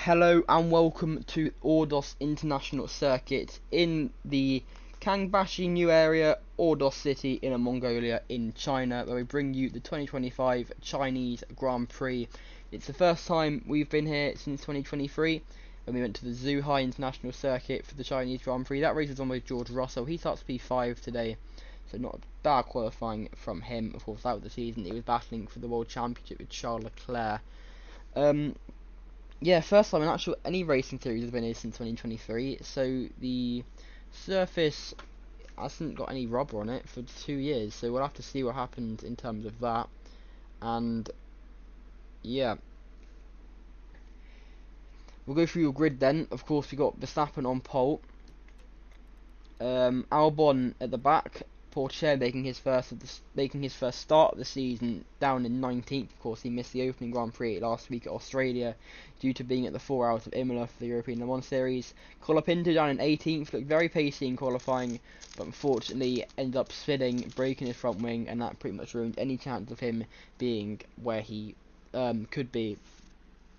Hello and welcome to Ordos International Circuit in the Kangbashi new area, Ordos City in Mongolia in China, where we bring you the 2025 Chinese Grand Prix. It's the first time we've been here since 2023 when we went to the Zhuhai International Circuit for the Chinese Grand Prix. That race was won by George Russell. He starts P5 today, so not bad qualifying from him. Of course, out of the season he was battling for the World Championship with Charles Leclerc. Yeah, first time in actual any racing series has been here since 2023. So the surface hasn't got any rubber on it for 2 years. So we'll have to see what happens in terms of that. And yeah, we'll go through your grid then. Of course, we got Verstappen on pole, Albon at the back. Porsche making his first start of the season down in 19th. Of course, he missed the opening Grand Prix last week at Australia due to being at the 4 hours of Imola for the European Le Mans Series. Colapinto down in 18th, looked very pacey in qualifying, but unfortunately ended up spinning, breaking his front wing, and that pretty much ruined any chance of him being where he could be.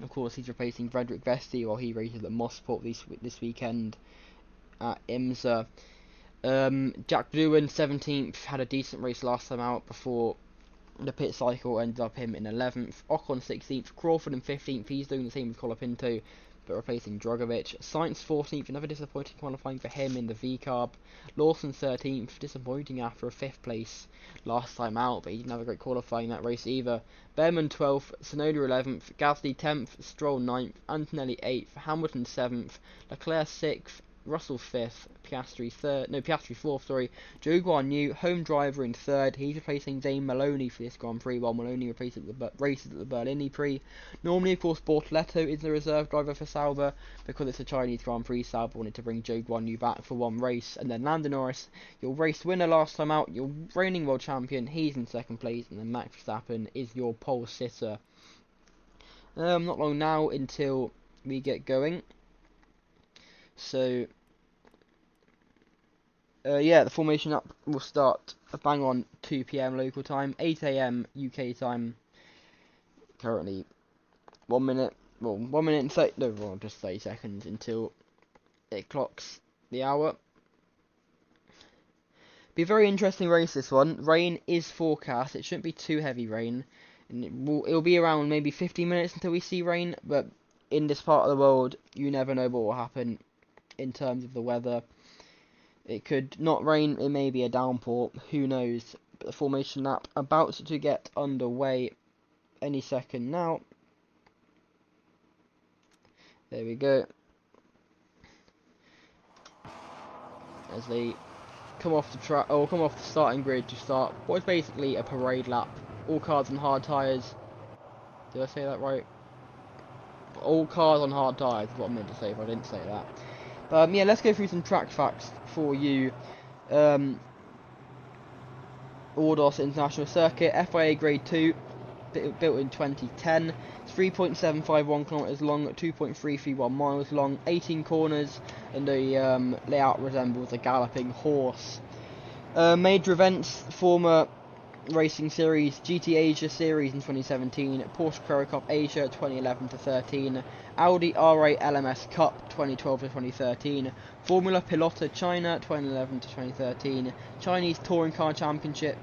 Of course, he's replacing Frederick Vesti while he races at Mosport this weekend at IMSA. Jack Doohan 17th, had a decent race last time out before the pit cycle ended up him in 11th. Ocon 16th, Crawford in 15th, he's doing the same as Colapinto but replacing Drogovic. Sainz 14th, another disappointing qualifying for him in the V-Carb. Lawson 13th, disappointing after a 5th place last time out, but he didn't have a great qualifying that race either. Behrman 12th, Tsunoda 11th, Gasly 10th, Stroll 9th, Antonelli 8th, Hamilton 7th, Leclerc 6th, Russell 5th, Piastri 4th, sorry. Zhou Guanyu, home driver in 3rd. He's replacing Zane Maloney for this Grand Prix, while Maloney races at the Berlin Prix. Normally, of course, Bortoleto is the reserve driver for Sauber. Because it's a Chinese Grand Prix, Sauber wanted to bring Zhou Guanyu back for one race. And then Lando Norris, your race winner last time out, your reigning world champion, he's in 2nd place. And then Max Verstappen is your pole sitter. Not long now until we get going. So yeah, the formation up will start bang on 2 PM local time, 8 AM UK time. Currently 1 minute, well, 1 minute and just 30 seconds until it clocks the hour. Be a very interesting race, this one. Rain is forecast. It shouldn't be too heavy rain, and it'll be around maybe 15 minutes until we see rain. But in this part of the world, you never know what will happen in terms of the weather. It could not rain, it may be a downpour, who knows. But the formation lap about to get underway any second now. There we go. As they come off the track, or come off the starting grid to start what is basically a parade lap. All cars on hard tyres. Did I say that right? All cars on hard tyres is what I meant to say if I didn't say that. Yeah, let's go through some track facts for you. Ordos International Circuit, FIA Grade 2, built in 2010. It's 3.751 kilometers long, 2.331 miles long, 18 corners, and the layout resembles a galloping horse. Major events: former racing series, GT Asia Series in 2017, Porsche Carrera Cup Asia 2011 to 13, Audi R8 LMS Cup 2012 to 2013, Formula Pilota China 2011 to 2013, Chinese Touring Car Championship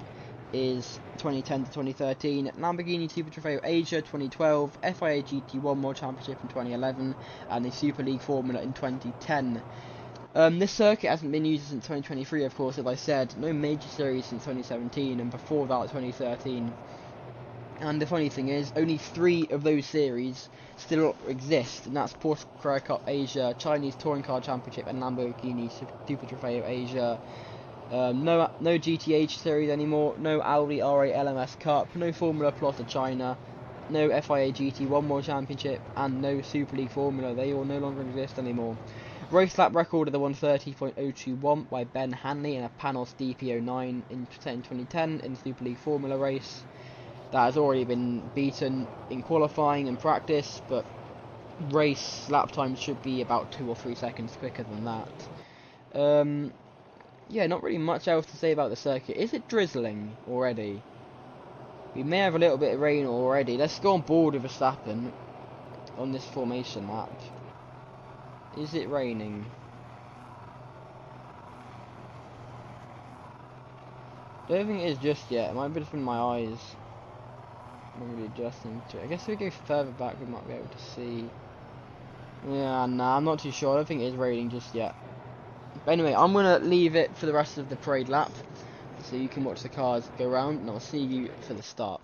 is 2010 to 2013, Lamborghini Super Trofeo Asia 2012, FIA GT1 World Championship in 2011, and the Super League Formula in 2010. This circuit hasn't been used since 2023, of course, as I said. No major series since 2017, and before that, 2013. And the funny thing is, only 3 of those series still exist, and that's Porsche Carrera Cup Asia, Chinese Touring Car Championship, and Lamborghini Super Trofeo Asia. No GTH series anymore, no Audi R8 LMS Cup, no Formula Pilota China, no FIA GT1 World Championship, and no Super League Formula. They all no longer exist anymore. Race lap record of the 130.021 by Ben Hanley in a Panos DP09 in 2010 in the Super League Formula race. That has already been beaten in qualifying and practice, but race lap times should be about 2 or 3 seconds quicker than that. Yeah, not really much else to say about the circuit. Is it drizzling already? We may have a little bit of rain already. Let's go on board with Verstappen. on this formation lap. Is it raining? Don't think it is just yet. It might be just in my eyes. I'm really adjusting to it. I guess if we go further back, we might be able to see. Yeah, nah, I'm not too sure. I don't think it is raining just yet. But anyway, I'm gonna leave it for the rest of the parade lap, so you can watch the cars go round, and I'll see you for the start.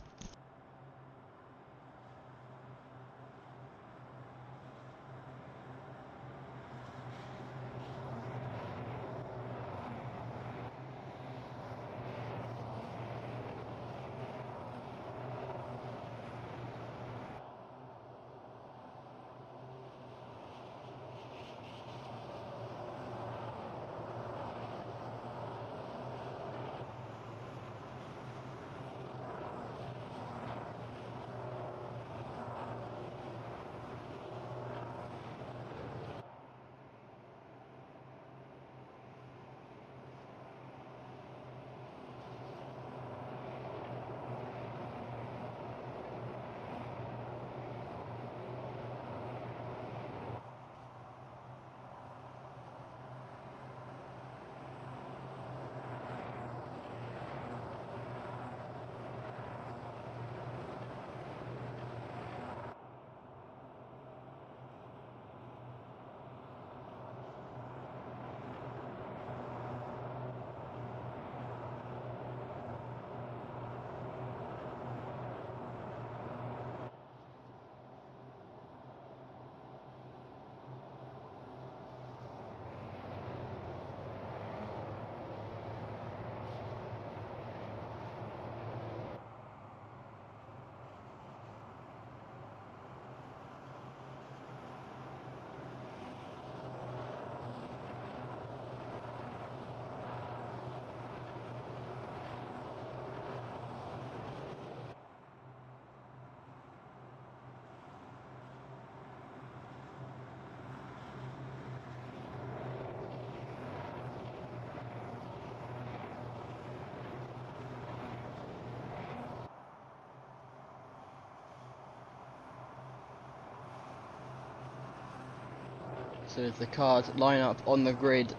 So as the cars line up on the grid,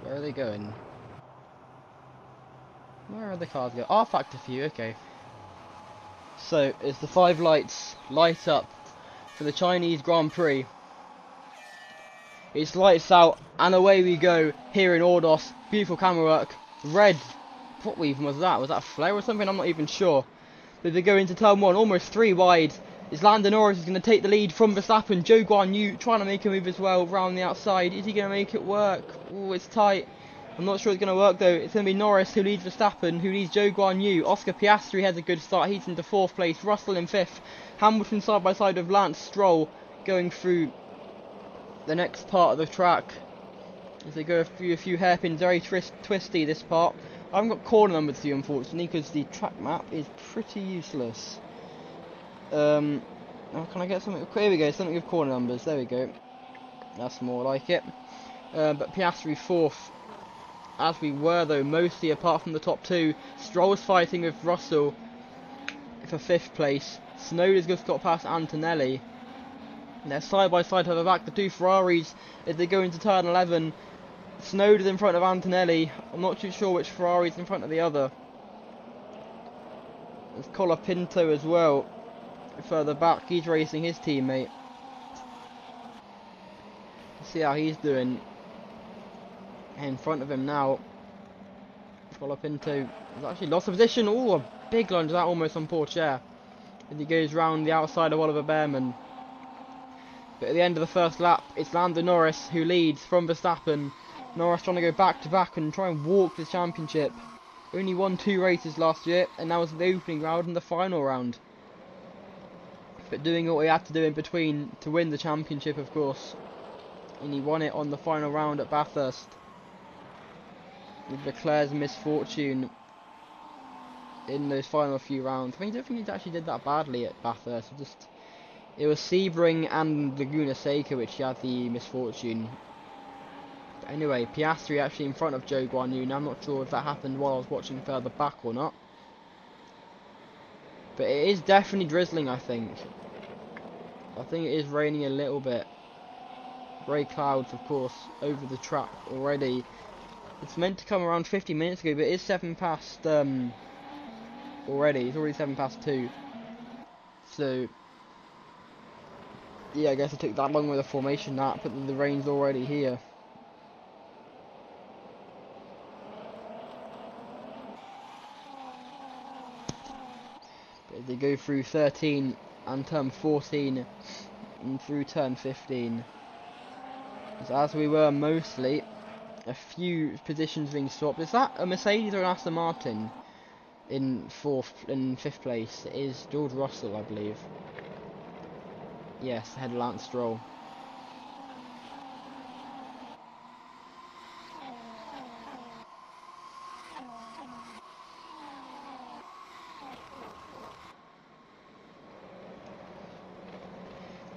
where are they going? Where are the cars going? Ah, factor few, okay. So as the 5 lights light up for the Chinese Grand Prix, it's lights out and away we go here in Ordos. Beautiful camera work. Red. What even was that? Was that a flare or something? I'm not even sure. But they go into turn 1, almost 3 wide. Is Lando Norris is going to take the lead from Verstappen. Zhou Guanyu trying to make a move as well around the outside. Is he going to make it work? Oh, it's tight. I'm not sure it's going to work though. It's going to be Norris who leads Verstappen, who leads Zhou Guanyu. Oscar Piastri has a good start. He's into 4th place. Russell in 5th. Hamilton side by side with Lance Stroll going through the next part of the track. As they go through a few hairpins, very twisty this part. I haven't got corner numbers for you unfortunately because the track map is pretty useless. Now can I get something? Here we go, something with corner numbers. There we go. That's more like it. But Piastri 4th, as we were though, mostly apart from the top 2. Stroll's fighting with Russell for 5th place. Tsunoda's just got past Antonelli. And they're side by side at the back. The 2 Ferraris as they go into turn 11. Tsunoda's in front of Antonelli. I'm not too sure which Ferrari's in front of the other. There's Colapinto as well. Further back, he's racing his teammate. See how he's doing. In front of him now. Colapinto has actually lost a position. Oh, a big lunge that almost on poor chair. As he goes round the outside of Oliver Behrman. But at the end of the first lap, it's Lando Norris who leads from Verstappen. Norris trying to go back to back and try and walk the championship. Only won 2 races last year, and that was the opening round and the final round. But doing what he had to do in between to win the championship, of course. And he won it on the final round at Bathurst. With Leclerc's misfortune in those final few rounds. I mean, I don't think he actually did that badly at Bathurst. It was Sebring and Laguna Seca which he had the misfortune. But anyway, Piastri actually in front of Zhou Guanyu. Now I'm not sure if that happened while I was watching further back or not. But it is definitely drizzling, I think. I think it is raining a little bit. Grey clouds, of course, over the track already. It's meant to come around 50 minutes ago, but it is 7 past already. It's already 7 past 2. So yeah, I guess it took that long with a formation nap, but the rain's already here. But they go through 13 and turn 14 and through turn 15. So as we were mostly, a few positions being swapped. Is that a Mercedes or an Aston Martin in 5th place? It is George Russell, I believe. Yes, ahead of Lance Stroll.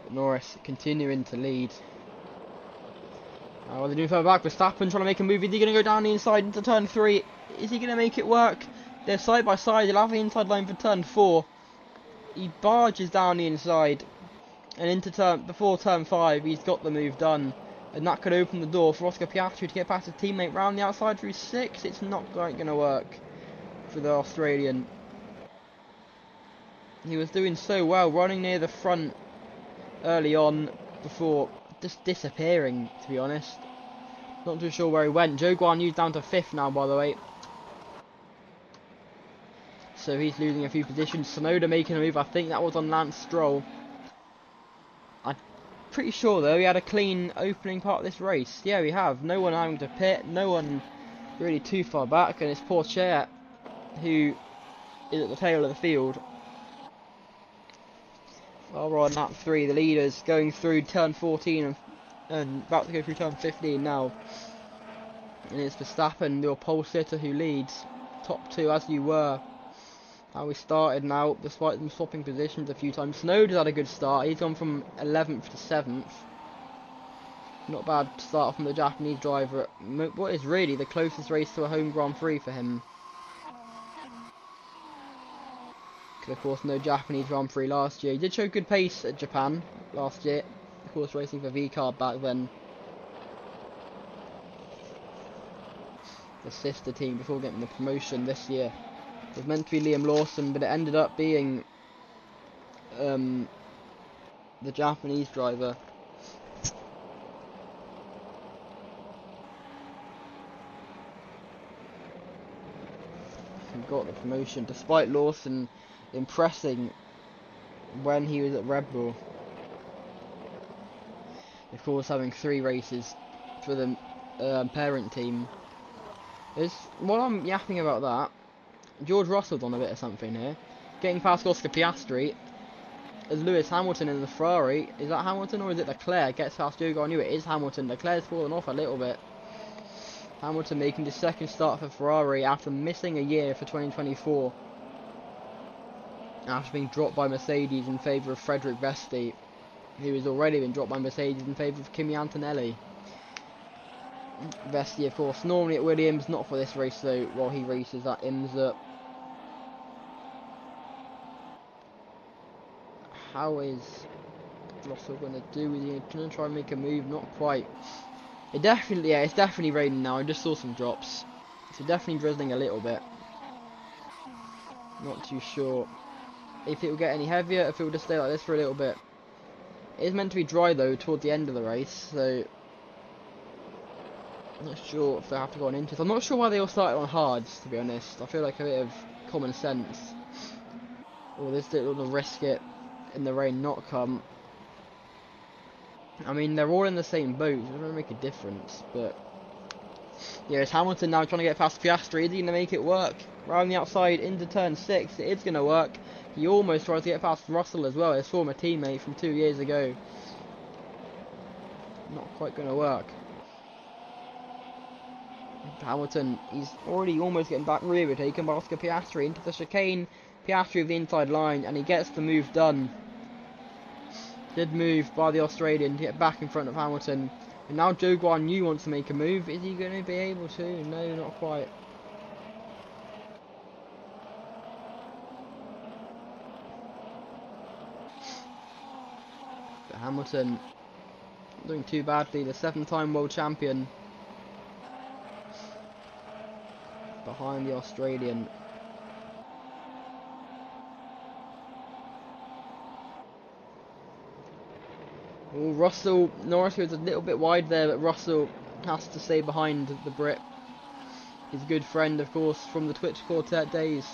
But Norris continuing to lead. What are they doing further back? Verstappen trying to make a move. Is he going to go down the inside into turn 3? Is he going to make it work? They're side by side. They'll have the inside line for turn 4. He barges down the inside. And into before turn 5, he's got the move done. And that could open the door for Oscar Piastri to get past his teammate round the outside through 6. It's not quite going to work for the Australian. He was doing so well, running near the front early on before just disappearing, to be honest. Not too sure where he went. Zhou Guanyu's down to 5th now, by the way. So he's losing a few positions. Tsunoda making a move. I think that was on Lance Stroll. I'm pretty sure, though, we had a clean opening part of this race. Yeah, we have. No one having to pit. No one really too far back. And it's Porsche who is at the tail of the field. Well, we're on lap 3. The leaders going through turn 14 and about to go through turn 15 now. And it's Verstappen, your pole sitter, who leads. Top 2 as you were. How we started now, despite them swapping positions a few times. Snowden's had a good start. He's gone from 11th to 7th. Not bad start from the Japanese driver at what is really the closest race to a home Grand Prix for him. Because of course no Japanese Grand Prix last year. He did show good pace at Japan last year. Of course racing for V-Card back then. The sister team before getting the promotion this year. It was meant to be Liam Lawson, but it ended up being the Japanese driver. Who got the promotion, despite Lawson impressing when he was at Red Bull. Of course, having 3 races for the parent team. While I'm yapping about that, George Russell's on a bit of something here. Getting past Oscar Piastri as Lewis Hamilton in the Ferrari. Is that Hamilton or is it Leclerc? Gets past Zhou Guanyu. It is Hamilton. Leclerc's fallen off a little bit. Hamilton making his 2nd start for Ferrari after missing a year for 2024. After being dropped by Mercedes in favour of Frederick Vesti, who has already been dropped by Mercedes in favour of Kimi Antonelli. Vesti, of course, normally at Williams, not for this race though, while he races at IMSA. How is Russell going to do? Is he going to try and make a move? Not quite. It's definitely raining now. I just saw some drops. So definitely drizzling a little bit. Not too sure if it will get any heavier, if it will just stay like this for a little bit. It is meant to be dry though toward the end of the race, so I'm not sure if they have to go on into it. I'm not sure why they all started on hards, to be honest. I feel like a bit of common sense. Or this little risk it in the rain not come. I mean, they're all in the same boat, so it doesn't really make a difference, but yeah, it's Hamilton now trying to get past Piastri. Is he going to make it work? Round the outside into turn 6, it is going to work. He almost tries to get past Russell as well, his former teammate from 2 years ago. Not quite going to work. Hamilton, he's already almost getting back rear, taken by Oscar Piastri into the chicane. Piastri of the inside line, and he gets the move done. Did move by the Australian to get back in front of Hamilton. And now Zhou Guanyu wants to make a move. Is he going to be able to? No, not quite. Hamilton doing too badly, the 7-time world champion. Behind the Australian. Oh, Russell, Norris was a little bit wide there, but Russell has to stay behind the Brit. His good friend, of course, from the Twitch Quartet days,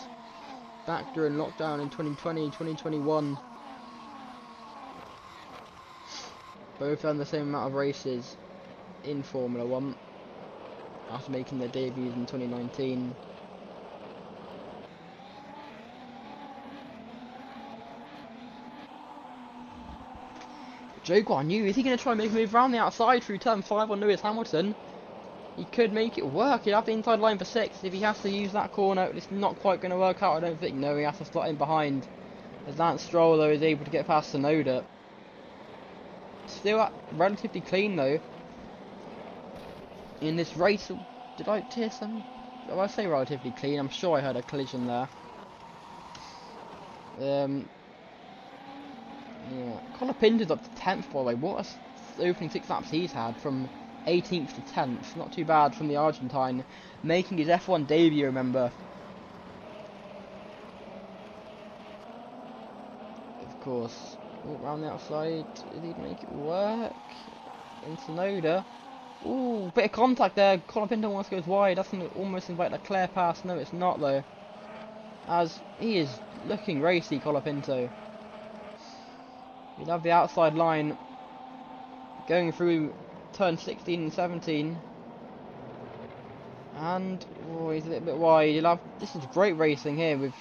back during lockdown in 2020, 2021. Both done the same amount of races in Formula 1 after making their debuts in 2019. Joe Guan Yu, is he going to try and make a move around the outside through turn 5 on Lewis Hamilton? He could make it work. He'll have the inside line for 6. If he has to use that corner, it's not quite going to work out, I don't think. No, he has to slot in behind. As Lance Stroll, though, is able to get past Tsunoda. Still relatively clean, though. In this race, did I tear some? Oh, I say relatively clean. I'm sure I heard a collision there. Yeah, Colapinto's up to 10th, by the way. What a opening 6 laps he's had, from 18th to 10th. Not too bad from the Argentine, making his F1 debut, remember. Of course, around the outside, did he make it work? In Tsunoda. Ooh, bit of contact there. Colapinto almost goes wide. That's almost invite a clear pass. No, it's not, though. As he is looking racy, Colapinto. We'd have the outside line going through turn 16 and 17. And oh, he's a little bit wide. This is great racing here with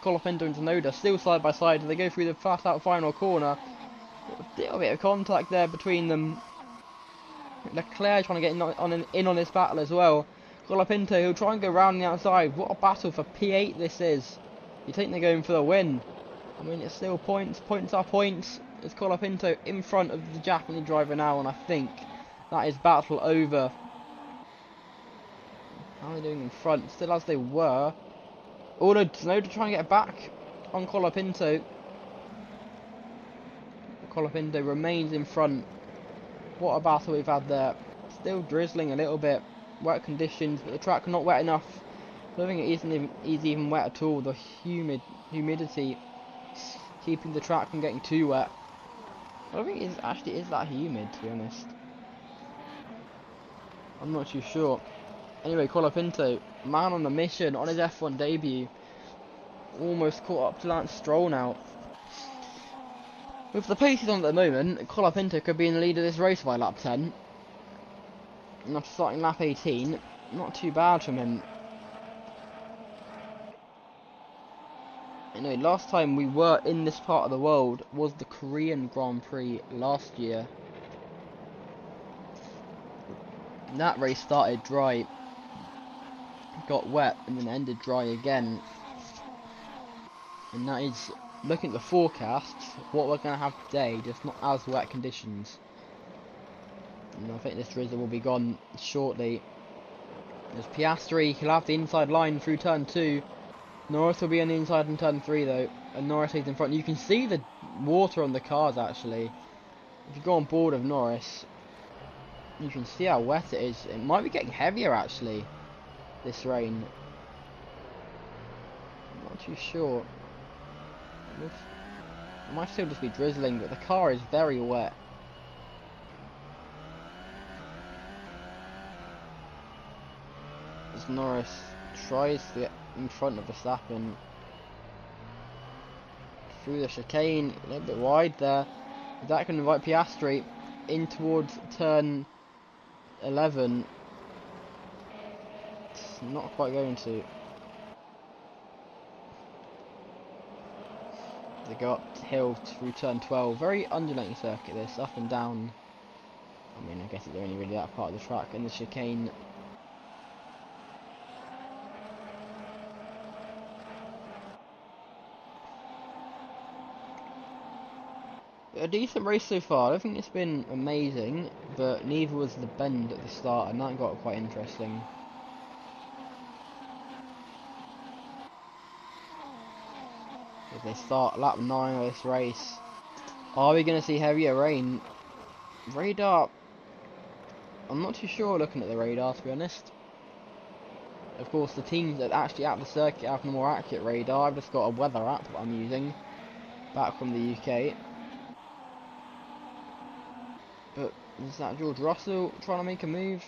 Colapinto and Tsunoda still side by side. They go through the flat out final corner. A little bit of contact there between them. Leclerc trying to get in on this battle as well. Colapinto, he'll try and go round the outside. What a battle for P8 this is. You think they're going for the win. I mean, it's still points. Points are points. It's Colapinto in front of the Japanese driver now, and I think that is battle over. How are they doing in front? Still as they were. Although Tsunoda trying to get back on Colapinto. Colapinto remains in front. What a battle we've had there. Still drizzling a little bit. Wet conditions, but the track not wet enough. I don't think it is even wet at all. The humidity keeping the track from getting too wet. I don't think it actually is that humid, to be honest. I'm not too sure. Anyway, Colapinto, man on a mission on his F1 debut. Almost caught up to Lance Stroll now. With the pace he's on at the moment, Colapinto could be in the lead of this race by lap 10. And after starting lap 18, not too bad from him. Anyway, last time we were in this part of the world was the Korean Grand Prix last year. And that race started dry, got wet, and then ended dry again. And that is, looking at the forecasts, what we're going to have today, just not as wet conditions. And I think this drizzle will be gone shortly. There's Piastri, he'll have the inside line through turn 2. Norris will be on the inside in turn 3 though, and Norris is in front. You can see the water on the cars actually. If you go on board of Norris, you can see how wet it is. It might be getting heavier actually, this rain. I'm not too sure. It might still just be drizzling, but the car is very wet. As Norris tries to get in front of Verstappen through the chicane, a little bit wide there. That can invite Piastri in towards turn 11. It's not quite going to. They go uphill through turn 12. Very undulating circuit this, up and down. I mean, I guess it's only really that part of the track, and the chicane. A decent race so far. I don't think it's been amazing, but neither was the bend at the start, and that got quite interesting. As they start lap 9 of this race, Are we going to see heavier rain? Radar, I'm not too sure looking at the radar, to be honest. Of course, the teams that actually at the circuit have the more accurate radar. I've just got a weather app that I'm using, back from the UK. But is that George Russell trying to make a move?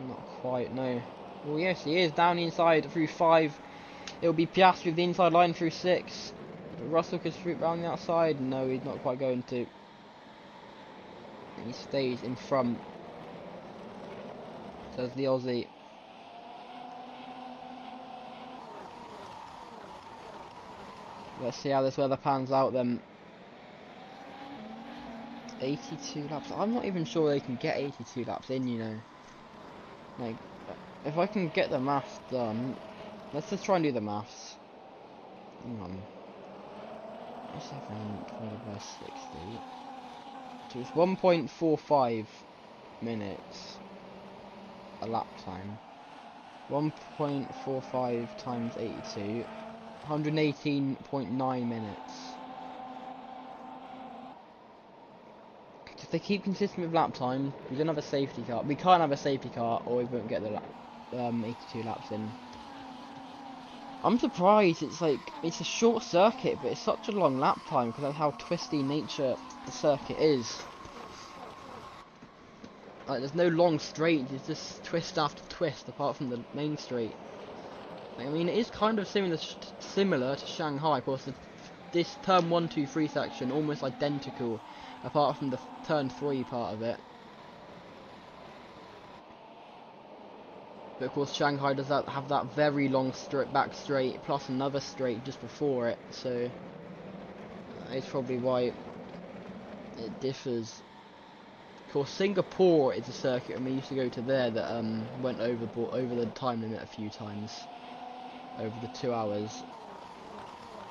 Not quite, no. Well, yes, he is down the inside through 5. It'll be Piastri with the inside line through 6. But Russell could swoop round the outside. No, he's not quite going to. He stays in front. Says the Aussie. Let's see how this weather pans out then. 82 laps. I'm not even sure they can get 82 laps in, you know. Like, if I can get the maths done, let's just try and do the maths. Hang on. 7 divided by 60. So it's 1.45 minutes a lap time. 1.45 times 82. 118.9 minutes. If they keep consistent with lap time, we don't have a safety car. We can't have a safety car, or we won't get the 82 laps in. I'm surprised. It's a short circuit, but it's such a long lap time because of how twisty nature the circuit is. Like, there's no long straight. It's just twist after twist, apart from the main straight. I mean, it is kind of similar to Shanghai. Of course, this turn 1, 2, 3 section almost identical, apart from the turn 3 part of it. But of course, Shanghai does have that very long back straight, plus another straight just before it. So it's probably why it differs. Of course, Singapore is a circuit, and we used to go to there that went over the time limit a few times. Over the 2 hours,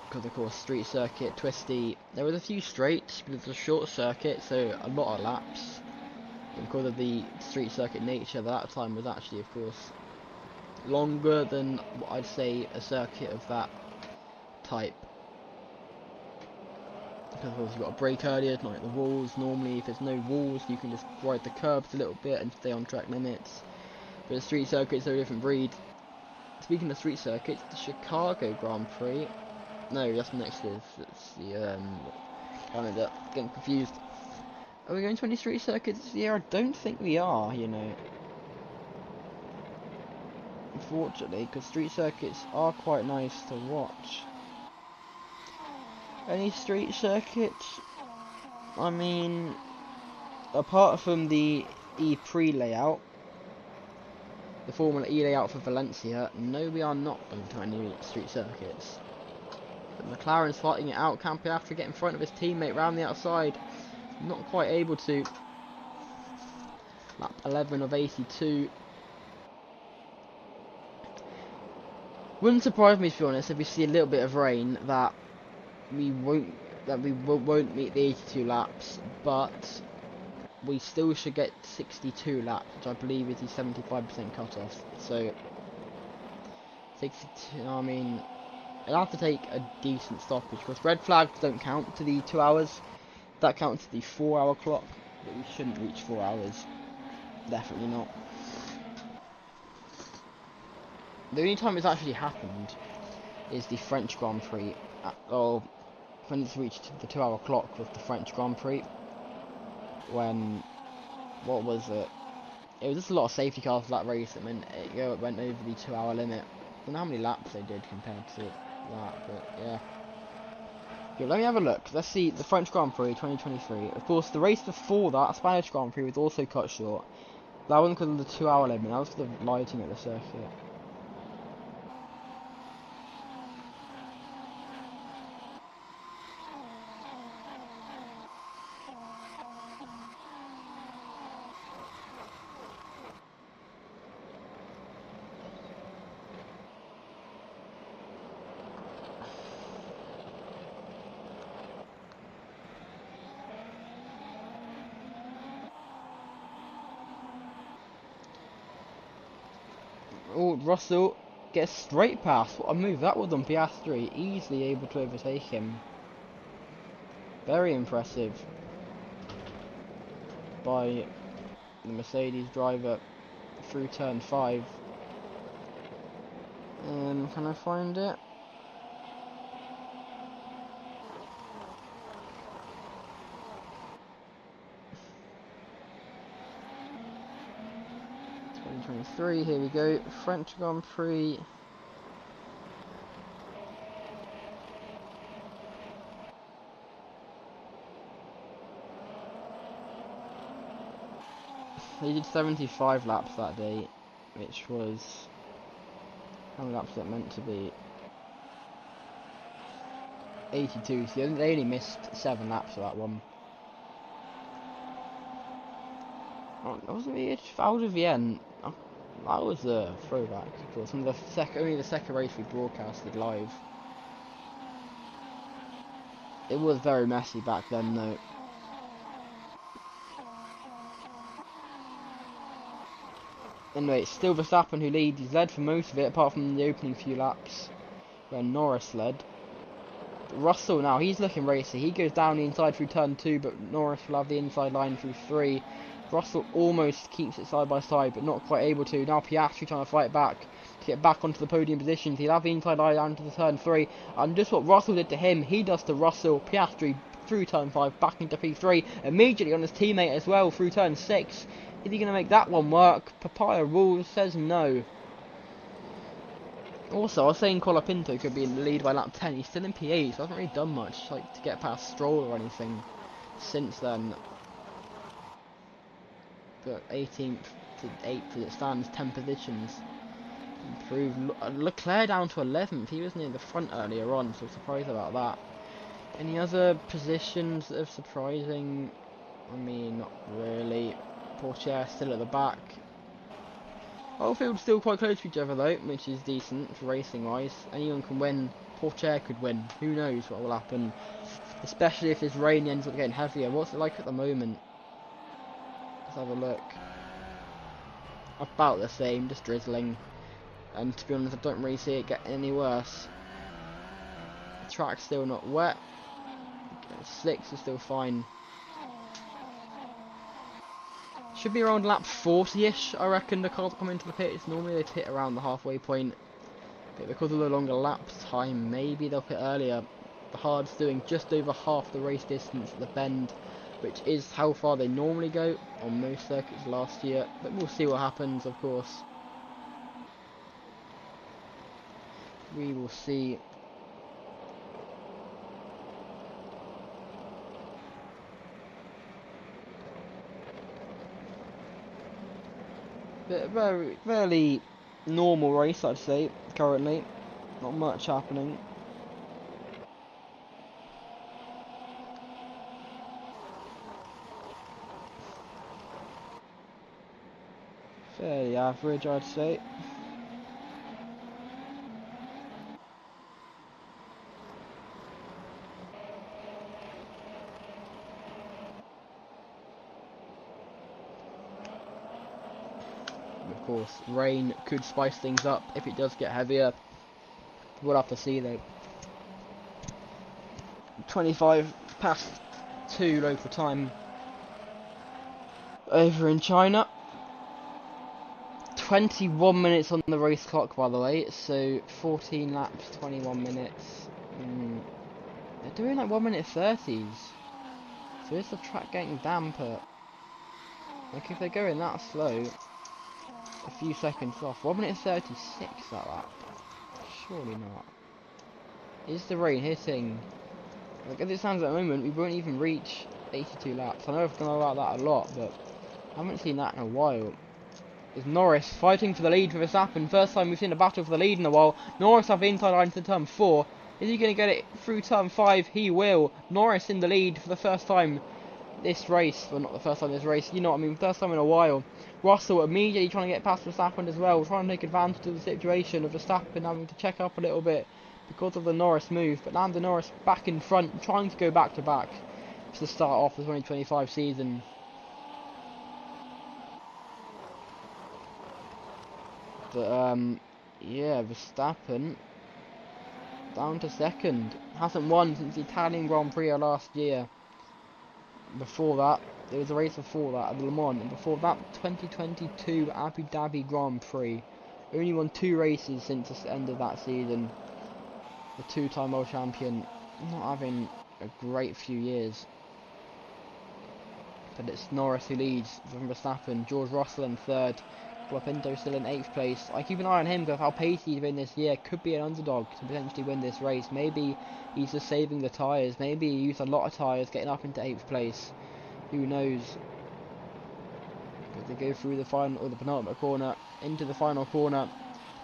because of course street circuit, twisty. There was a few straights, but it's a short circuit, so a lot of laps. And because of the street circuit nature, that time was actually, of course, longer than what I'd say a circuit of that type. Because of course you've got to brake earlier, it's not like the walls. Normally, if there's no walls, you can just ride the curbs a little bit and stay on track limits. But the street circuit's a different breed. Speaking of street circuits, the Chicago Grand Prix. No, that's next year. It's the Canada. Getting confused. Are we going to any street circuits this year? I don't think we are. You know, unfortunately, because street circuits are quite nice to watch. Any street circuits? I mean, apart from the E-Prix layout. The Formula E layout for Valencia, no, we are not going to any street circuits. But McLaren's fighting it out. Can Piastri get in front of his teammate round the outside? Not quite able to. Lap 11 of 82. Wouldn't surprise me, to be honest, if we see a little bit of rain that we won't meet the 82 laps, but we still should get 62 laps, which I believe is the 75% cutoff. So 62. I mean, it'll have to take a decent stoppage because red flags don't count to the 2 hours. That counts to the 4-hour clock, but we shouldn't reach 4 hours. Definitely not. The only time it's actually happened is the French Grand Prix. When it's reached the 2-hour clock with the French Grand Prix. When, what was it? It was just a lot of safety cars for that race that meant it went over the 2-hour limit. I don't know how many laps they did compared to that, but yeah. Okay, let me have a look. Let's see the French Grand Prix 2023. Of course, the race before that, Spanish Grand Prix, was also cut short. That wasn't because of the 2-hour limit, that was for the lighting at the circuit. Oh, Russell gets straight past. What a move that was on Piastri. Easily able to overtake him. Very impressive by the Mercedes driver through turn 5. Can I find it? Here we go, French Grand Prix. He did 75 laps that day, which was, how many laps was that meant to be? 82, so they only missed 7 laps for that one. Oh, wasn't it out of the end? Oh, that was a throwback, of course. Only the second race we broadcasted live. It was very messy back then, though. Anyway, it's still Verstappen who leads. He's led for most of it, apart from the opening few laps where Norris led. But Russell now, he's looking racy. He goes down the inside through turn 2, but Norris will have the inside line through 3. Russell almost keeps it side by side, but not quite able to. Now Piastri trying to fight back to get back onto the podium positions. He'll have the inside line down to the turn 3. And just what Russell did to him, he does to Russell. Piastri through turn 5, back into P3. Immediately on his teammate as well through turn 6. Is he going to make that one work? Papaya Rules says no. Also, I was saying Colapinto could be in the lead by lap 10. He's still in P8, so hasn't really done much like to get past Stroll or anything since then. But 18th to 8th as it stands, 10 positions. Improved. Leclerc down to 11th. He was near the front earlier on, so surprised about that. Any other positions that are surprising? I mean, not really. Porsche still at the back. Whole field's still quite close to each other though, which is decent for racing wise. Anyone can win. Porsche could win. Who knows what will happen? Especially if this rain ends up getting heavier. What's it like at the moment? Let's have a look. About the same, just drizzling. And to be honest, I don't really see it getting any worse. The track's still not wet. Slicks are still fine. Should be around lap 40-ish, I reckon, the cars come into the pits. Normally they'd hit around the halfway point. But because of the longer lap time, maybe they'll pit earlier. The hard's doing just over half the race distance at the bend, which is how far they normally go on most circuits last year. But we'll see what happens, of course. We will see. But very, fairly normal race, I'd say, currently. Not much happening. Fairly average, I'd say. Of course, rain could spice things up if it does get heavier. We'll have to see though. 25 past 2 local time over in China. 21 minutes on the race clock, by the way, so 14 laps, 21 minutes. They're doing like 1 minute 30s. So is the track getting damper? Like if they're going that slow, a few seconds off. 1 minute 36 that lap. Surely not. Is the rain hitting? Like as it stands at the moment, we won't even reach 82 laps. I know I've gone about that a lot, but I haven't seen that in a while. Is Norris fighting for the lead for Verstappen? First time we've seen a battle for the lead in a while. Norris have the inside line to turn 4. Is he going to get it through turn 5? He will. Norris in the lead for the first time this race. Well, not the first time this race, you know what I mean, first time in a while. Russell immediately trying to get past Verstappen as well, trying to take advantage of the situation of Verstappen having to check up a little bit because of the Norris move. But Lando Norris back in front, trying to go back to back to start off the 2025 season. But yeah, Verstappen down to second. Hasn't won since the Italian Grand Prix last year. Before that, there was a race before that at Le Mans, and before that, 2022 Abu Dhabi Grand Prix. Only won 2 races since the end of that season. The 2-time world champion, not having a great few years. But it's Norris who leads from Verstappen, George Russell in 3rd, Colapinto still in 8th place. I keep an eye on him because how pacey he's been this year. Could be an underdog to potentially win this race. Maybe he's just saving the tyres. Maybe he used a lot of tyres getting up into 8th place. Who knows? But they go through the final or the penultimate corner into the final corner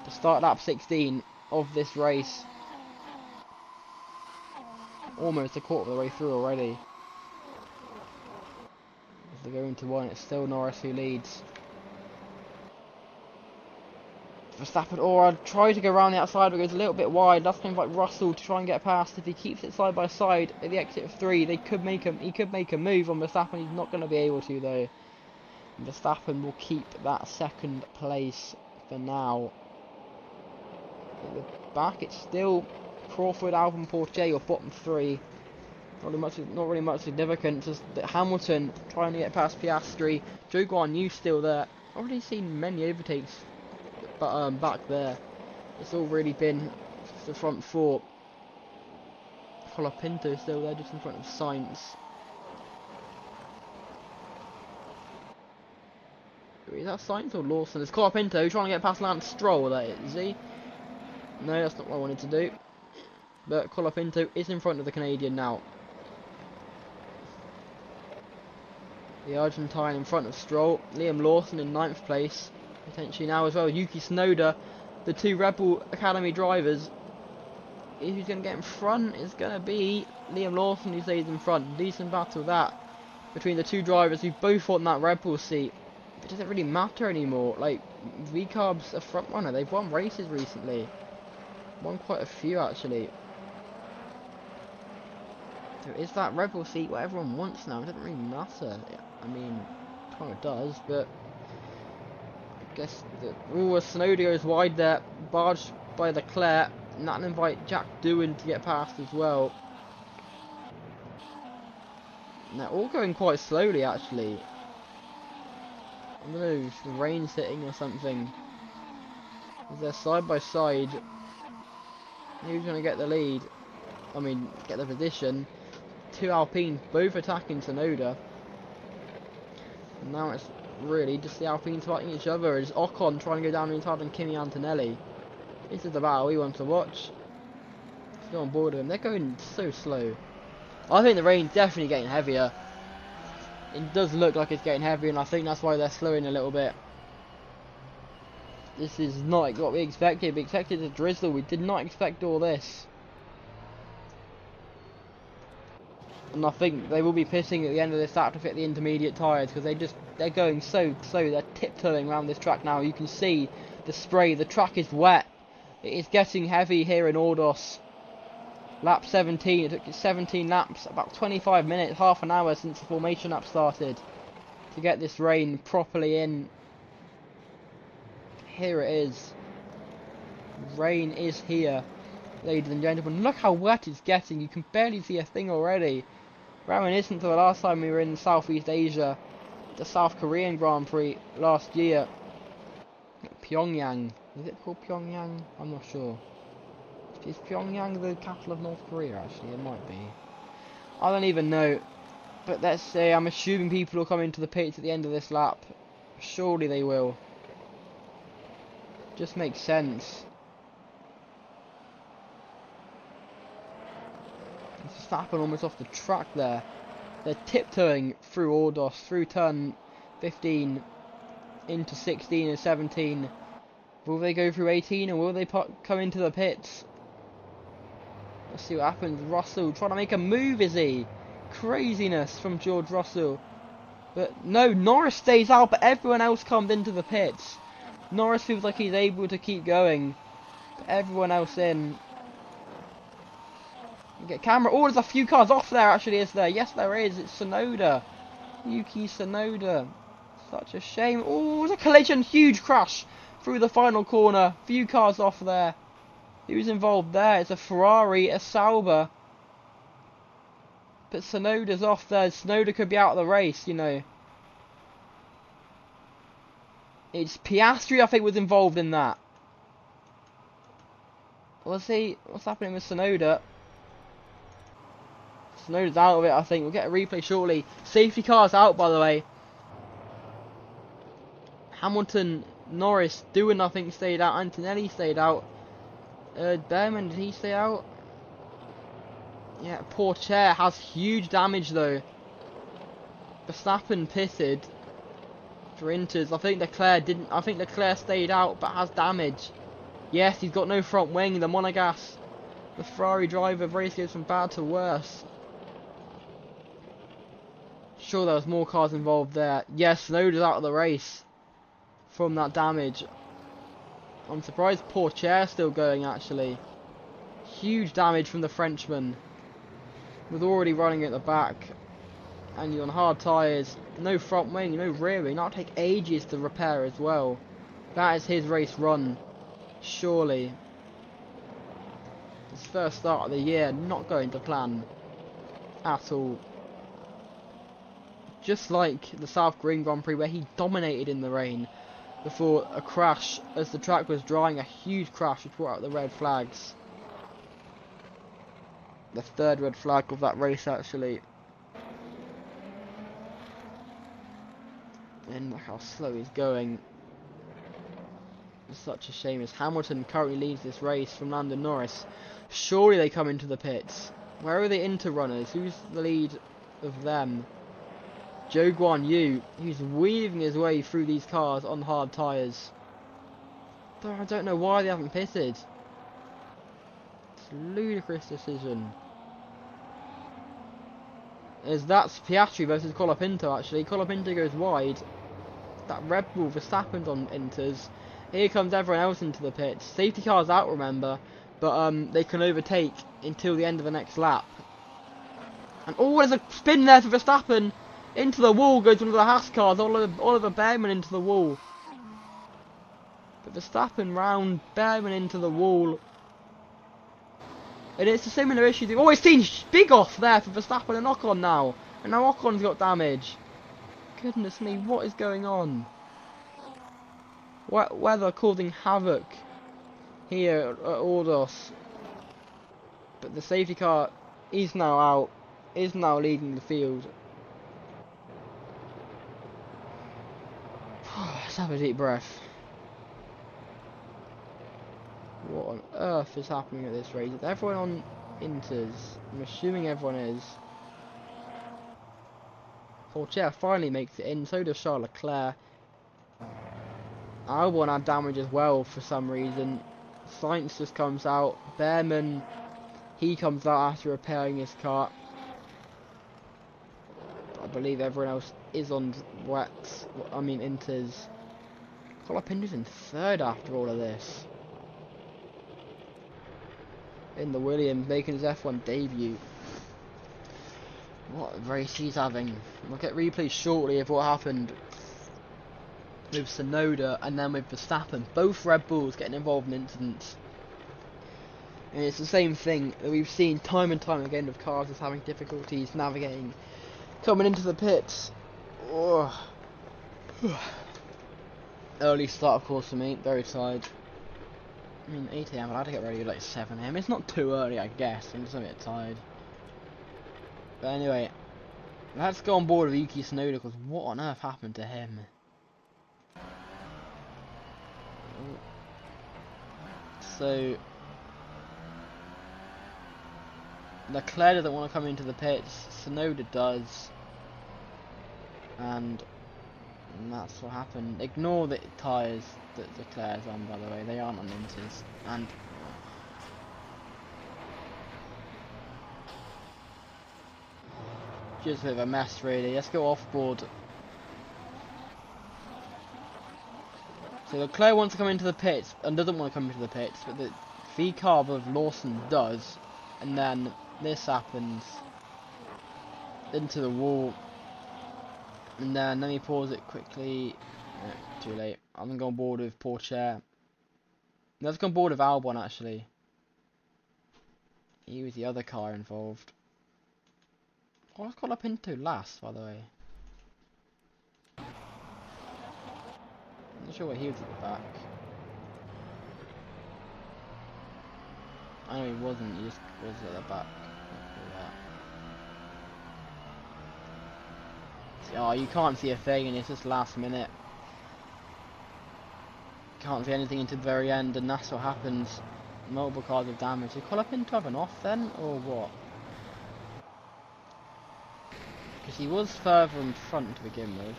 to start lap 16 of this race. Almost a quarter of the way through already. As they go into one, it's still Norris who leads. Verstappen, or try to go around the outside, but goes a little bit wide. That's kind of like Russell to try and get past. If he keeps it side by side at the exit of 3, he could make a move on Verstappen. He's not going to be able to though. And Verstappen will keep that 2nd place for now. At the back, it's still Crawford, Albon, Porsche, your bottom 3. Not really much significance. Just Hamilton trying to get past Piastri. Zhou Guanyu still there. Already seen many overtakes. But back there, it's all really been the front 4. Colapinto still there, just in front of Sainz. Is that Sainz or Lawson? It's Colapinto trying to get past Lance Stroll. That is he? No, that's not what I wanted to do. But Colapinto is in front of the Canadian now. The Argentine in front of Stroll. Liam Lawson in 9th place. Potentially now as well, Yuki Tsunoda, the 2 Red Bull Academy drivers. Who's going to get in front is going to be Liam Lawson, who stays in front. Decent battle that between the 2 drivers who both want that Red Bull seat. It doesn't really matter anymore. Like, VCarb's a front runner. They've won races recently. Won quite a few actually. So is that Red Bull seat what everyone wants now? It doesn't really matter. I mean, it kind of does, but guess Tsunoda goes wide there, barged by Leclerc, and that'll invite Jack Doohan to get past as well. And they're all going quite slowly actually. I don't know if the rain's hitting or something. As they're side by side. Who's going to get the lead? I mean, get the position. 2 Alpines both attacking Tsunoda. And now it's really just the Alpines fighting each other. Is Ocon trying to go down inside on Kimi Antonelli? This is the battle we want to watch. Still on board with them. They're going so slow. I think the rain's definitely getting heavier. It does look like it's getting heavier, and I think that's why they're slowing a little bit. This is not what we expected. We expected a drizzle. We did not expect all this. And I think they will be pissing at the end of this lap to fit the intermediate tyres, because they're going so slow. They're tiptoeing around this track now. You can see the spray. The track is wet. It is getting heavy here in Ordos. Lap 17. It took 17 laps, about 25 minutes, half an hour since the formation lap started to get this rain properly in. Here it is. Rain is here, ladies and gentlemen. Look how wet it's getting. You can barely see a thing already. Reminiscent to the last time we were in Southeast Asia, the South Korean Grand Prix last year. Pyongyang. Is it called Pyongyang? I'm not sure. Is Pyongyang the capital of North Korea actually? It might be. I don't even know. But let's say I'm assuming people will come into the pits at the end of this lap. Surely they will. Just makes sense. Verstappen almost off the track there. They're tiptoeing through Ordos, through turn 15 into 16 and 17. Will they go through 18 or will they come into the pits? Let's see what happens. Russell trying to make a move, is he? Craziness from George Russell. But no, Norris stays out, but everyone else comes into the pits. Norris feels like he's able to keep going. But everyone else in. Get camera. Oh, there's a few cars off there, actually, is there? Yes, there is. It's Tsunoda. Yuki Tsunoda. Such a shame. Oh, there's a collision. Huge crash through the final corner. Few cars off there. Who's involved there? It's a Ferrari, a Sauber. But Tsunoda's off there. Tsunoda could be out of the race, you know. It's Piastri, I think, was involved in that. Let's see what's happening with Tsunoda. Tsunoda's out of it, I think. We'll get a replay shortly. Safety car's out, by the way. Hamilton, Norris, Doohan, I think, stayed out. Antonelli stayed out. Behrman, did he stay out? Yeah, poor chair has huge damage though. Verstappen pitted for Inters. I think Leclerc didn't. I think Leclerc stayed out, but has damage. Yes, he's got no front wing. The Monegas, the Ferrari driver, race goes from bad to worse. Sure, there was more cars involved there. Yes, Tsunoda's out of the race from that damage. I'm surprised poor chair's still going actually. Huge damage from the Frenchman. Was already running at the back, and you're on hard tyres, no front wing, no rear wing. That'll take ages to repair as well. That is his race run, surely. His first start of the year, not going to plan at all. Just like the South Korean Grand Prix where he dominated in the rain before a crash as the track was drying, a huge crash which brought out the red flags. The third red flag of that race actually. And look how slow he's going. It's such a shame as Hamilton currently leads this race from Lando Norris. Surely they come into the pits. Where are the Inter runners? Who's the lead of them? Zhou Guan Yu, who's weaving his way through these cars on hard tyres. Though I don't know why they haven't pitted. It's a ludicrous decision. As that's Piastri versus Colapinto actually. Colapinto goes wide. That Red Bull Verstappen's on Inters. Here comes everyone else into the pits. Safety car's out, remember, but they can overtake until the end of the next lap. And oh, there's a spin there for Verstappen. Into the wall goes one of the Haas cars. Oliver Behrman into the wall. But Verstappen round Behrman into the wall. And it's a similar issue. Oh, it's seen big off there for Verstappen and Ocon now. And now Ocon's got damage. Goodness me, what is going on? Weather causing havoc here at Ordos. But the safety car is now out. Is now leading the field. Let's have a deep breath. What on earth is happening at this race? Is everyone on Inters? I'm assuming everyone is. Porcher finally makes it in, so does Charles Leclerc. Albon had damage as well for some reason. Sainz just comes out. Behrman, he comes out after repairing his car. I believe everyone else is on wets. I mean Inters. Colapinto's in third after all of this. In the Williams, making his F1 debut. What a race he's having. We'll get replays shortly of what happened with Tsunoda and then with Verstappen. Both Red Bulls getting involved in incidents. And it's the same thing that we've seen time and time again with cars that's having difficulties navigating, coming into the pits. Oh. Early start of course for me, very tired. I mean 8 AM, but I had to get ready at like 7 AM. It's not too early I guess, I'm just a bit tired. But anyway, let's go on board with Yuki Tsunoda because what on earth happened to him? So Leclerc doesn't want to come into the pits, Tsunoda does, and that's what happened. Ignore the tyres that Leclerc's on, by the way, they aren't on Inters, and just a bit of a mess really. Let's go off board. So Leclerc wants to come into the pits and doesn't want to come into the pits, but the V carb of Lawson does, and then this happens into the wall, and then let me pause it quickly. No, too late. I'm gonna go on board with Porcher. Let's go on board with Albon actually. He was the other car involved. I was caught up into last, by the way. I'm not sure where he was at the back. I know he wasn't, he just was at the back. Oh, you can't see a thing, and it's just last minute. Can't see anything until the very end, and that's what happens. Multiple cars of damage. Did Colapinto have an off then, or what? Because he was further in front to begin with.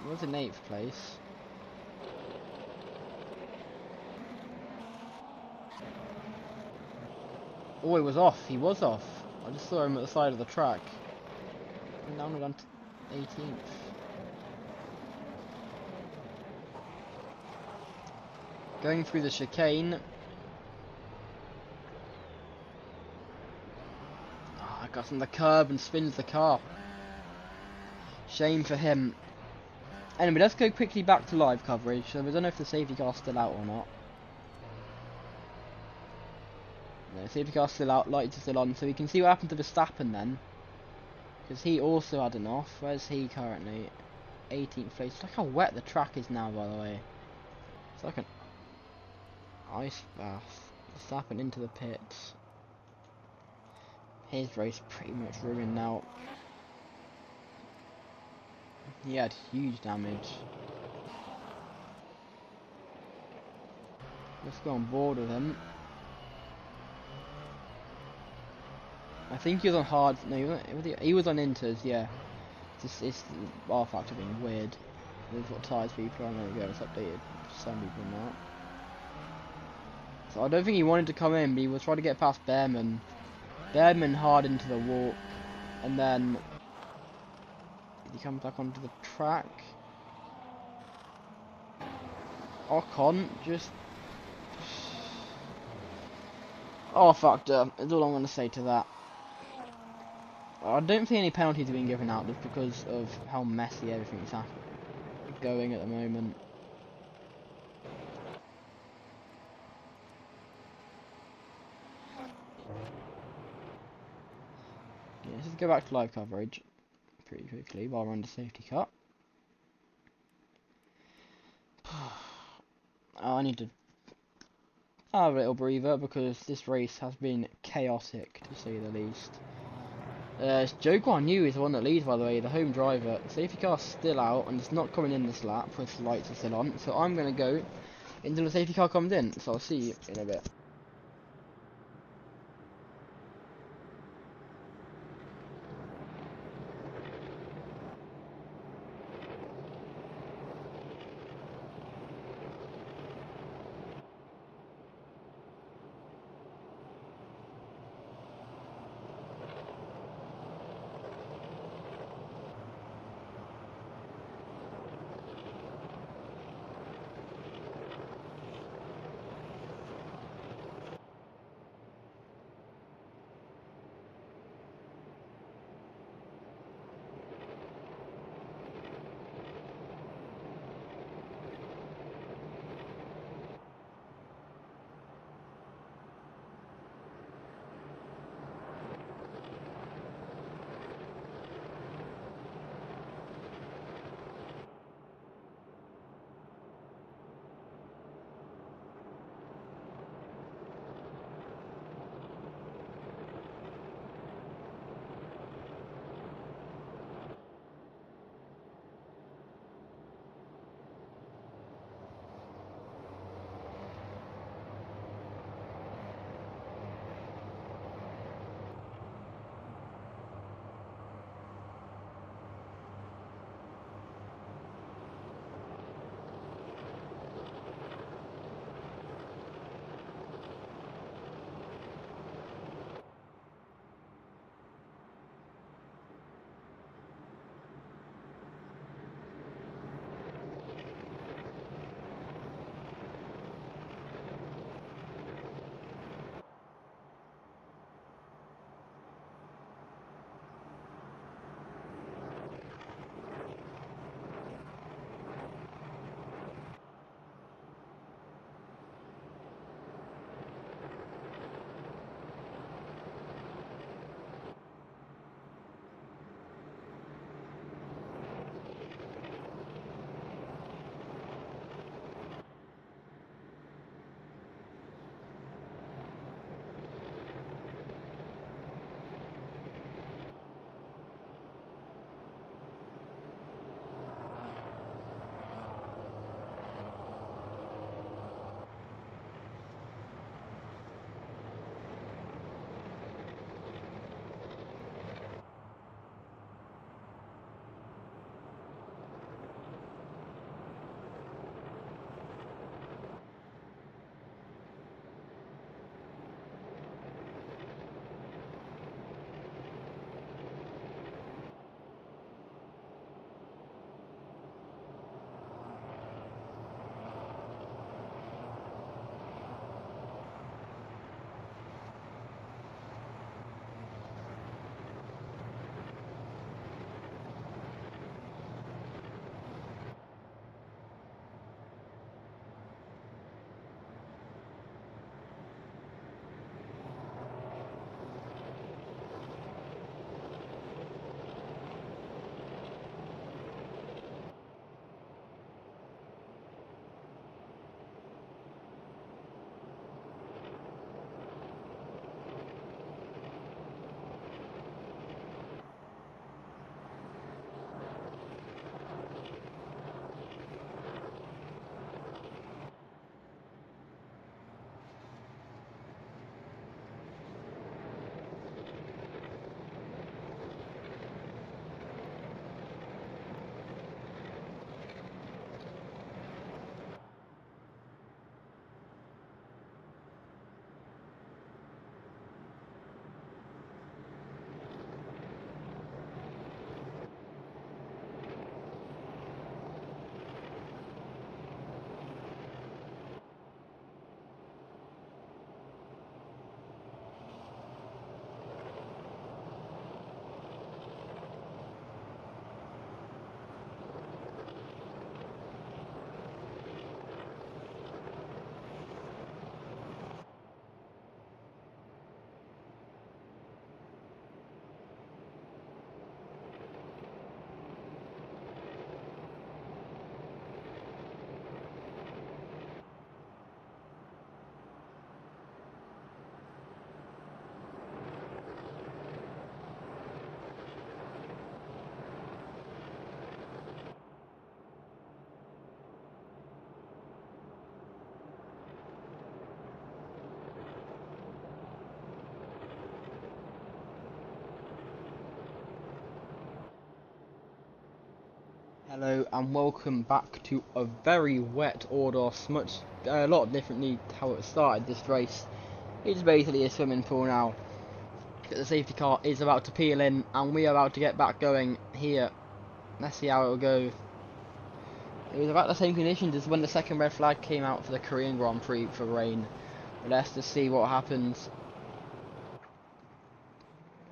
He was in 8th place. Oh, he was off. He was off. I just saw him at the side of the track. And now we're down to 18th. Going through the chicane. Oh, I got on the curb and spins the car. Shame for him. Anyway, let's go quickly back to live coverage. So I don't know if the safety car's still out or not. No, safety car's still out, lights are still on, so we can see what happened to Verstappen then. Because he also had an off. Where's he currently? 18th place. Look how wet the track is now, by the way. It's like an ice bath. Verstappen into the pits. His race pretty much ruined now. He had huge damage. Let's go on board with him. I think he was on hard. No, he was on inters. Yeah, it's the R factor being weird. With what tyres people are. There we go. It's updated for some people now. So I don't think he wanted to come in, but he was trying to get past Behrman. Behrman hard into the walk, and then he comes back onto the track. Ocon just R factor is all I'm going to say to that. I don't think any penalties have been given out just because of how messy everything's going at the moment. Yeah, let's just go back to live coverage pretty quickly while we're on the safety car. I need to have a little breather because this race has been chaotic to say the least. Joe Guan Yu is the one that leads, by the way, the home driver. The safety car's still out and it's not coming in this lap because the lights are still on. So I'm going to go until the safety car comes in. So I'll see you in a bit. Hello and welcome back to a very wet Ordos, a lot differently to how it started this race. It's basically a swimming pool now. The safety car is about to peel in and we are about to get back going here. Let's see how it will go. It was about the same conditions as when the second red flag came out for the Korean Grand Prix for rain. But let's just see what happens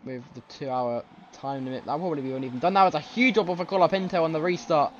with the 2-hour time limit. That probably won't even done. That was a huge drop off for Colapinto on the restart.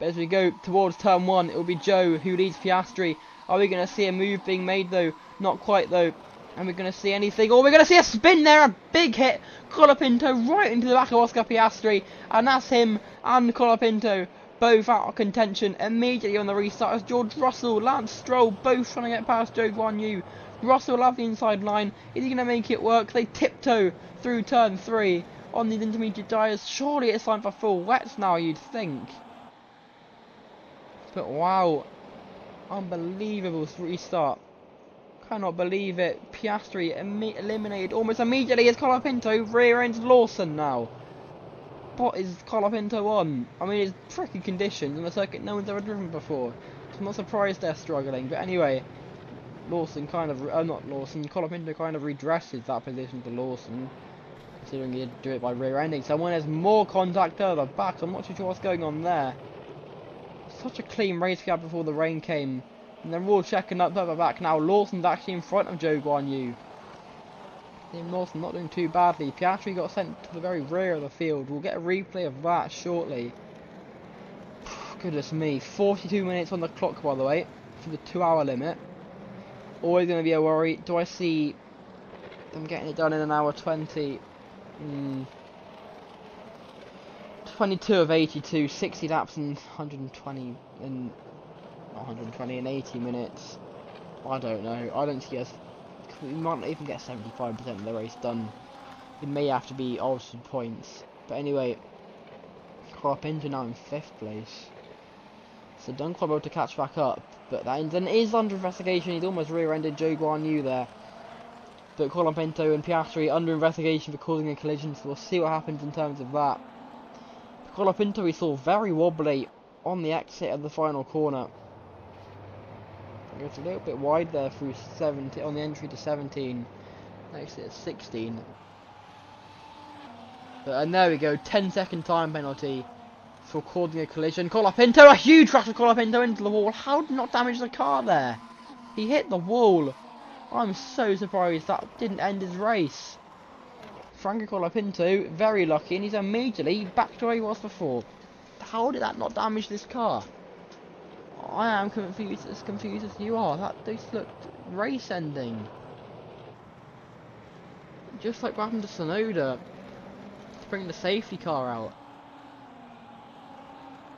But as we go towards turn 1, it will be Joe who leads Piastri. Are we going to see a move being made though? Not quite though. And we're going to see anything. Oh, we're going to see a spin there. A big hit. Colapinto right into the back of Oscar Piastri. And that's him and Colapinto both out of contention immediately on the restart as George Russell, Lance Stroll both trying to get past Zhou Guanyu. Russell off the inside line. Is he going to make it work? They tiptoe through turn 3 on these intermediate tyres. Surely it's time for full wets now, you'd think. But wow, unbelievable restart. Cannot believe it. Piastri eliminated almost immediately as Colapinto rear ends Lawson now. What is Colapinto on? I mean, it's tricky conditions on a circuit no one's ever driven before. So I'm not surprised they're struggling. But anyway, Lawson kind of, Colapinto kind of redresses that position to Lawson, considering he'd do it by rear ending someone. There's more contact at the back. I'm not too sure what's going on there. Such a clean race we had before the rain came. And then we're all checking up further back now. Lawson's actually in front of Zhou Guanyu. Team Lawson not doing too badly. Piastri got sent to the very rear of the field. We'll get a replay of that shortly. Goodness me. 42 minutes on the clock, by the way, for the 2-hour limit. Always going to be a worry. Do I see them getting it done in an hour 20? 22 of 82, 60 laps and 120 and 80 minutes. I don't know. I don't see us. We might not even get 75% of the race done. It may have to be altered points. But anyway, Colapinto now in 5th place. So done quite well to catch back up. But that then is under investigation. He's almost rear-ended Zhou Guanyu there. But Colapinto and Piastri under investigation for causing a collision. So we'll see what happens in terms of that. Colapinto we saw very wobbly on the exit of the final corner. It's a little bit wide there through 17 on the entry to 17. Exit at 16. And there we go, 10-second time penalty for causing a collision. Colapinto, a huge crash of Colapinto into the wall. How did not damage the car there? He hit the wall. I'm so surprised that didn't end his race. Franco Colapinto, very lucky, and he's immediately back to where he was before. How did that not damage this car? I am confused as you are. That this looked race ending. Just like what happened to Sonoda to bring the safety car out.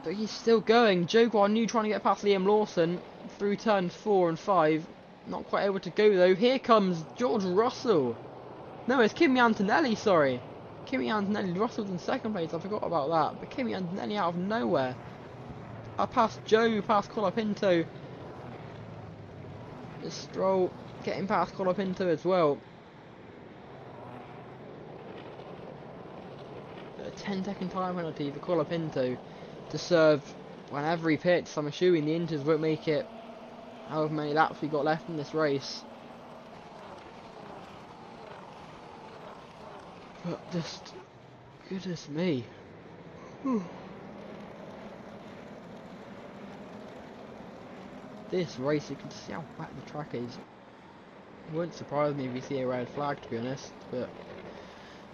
But he's still going. Zhou Guanyu trying to get past Liam Lawson through turns 4 and 5. Not quite able to go though. Here comes George Russell. No, it's Kimi Antonelli, sorry. Kimi Antonelli. Russell's in 2nd place, I forgot about that. But Kimi Antonelli out of nowhere. I passed Joe, past Colapinto. The Stroll getting past Colapinto as well. A 10-second time penalty for Colapinto to serve whenever he pits. I'm assuming the Inters won't make it however many laps we got left in this race. But just, goodness me. Whew. This race, you can see how wet the track is. It wouldn't surprise me if you see a red flag, to be honest, but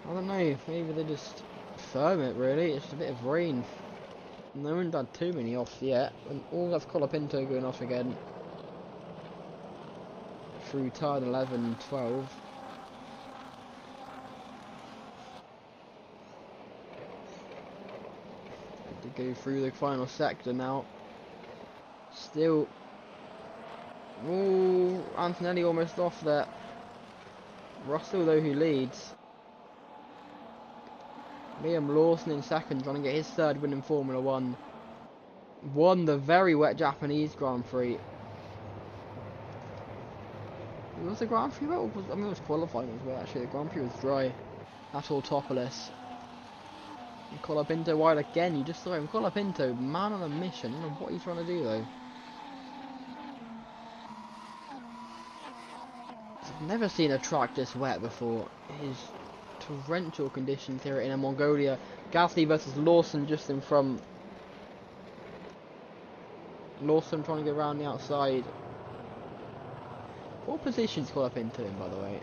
I don't know, maybe they just firm it really. It's just a bit of rain. And they haven't done too many offs yet, and all that's Colapinto going off again through turn 11 and 12. To go through the final sector now. Still. Ooh, Antonelli almost off there. Russell though who leads. Liam Lawson in 2nd, trying to get his 3rd win in Formula 1. Won the very wet Japanese Grand Prix. It was the Grand Prix wet? I mean, it was qualifying as well actually. The Grand Prix was dry. That's all Topolis. Colapinto wide again. You just saw him. Colapinto, man on a mission. I don't know what he's trying to do though. I've never seen a track this wet before. His torrential conditions here in Mongolia. Gasly versus Lawson just in front. Lawson trying to get around the outside. What position's Colapinto in, by the way?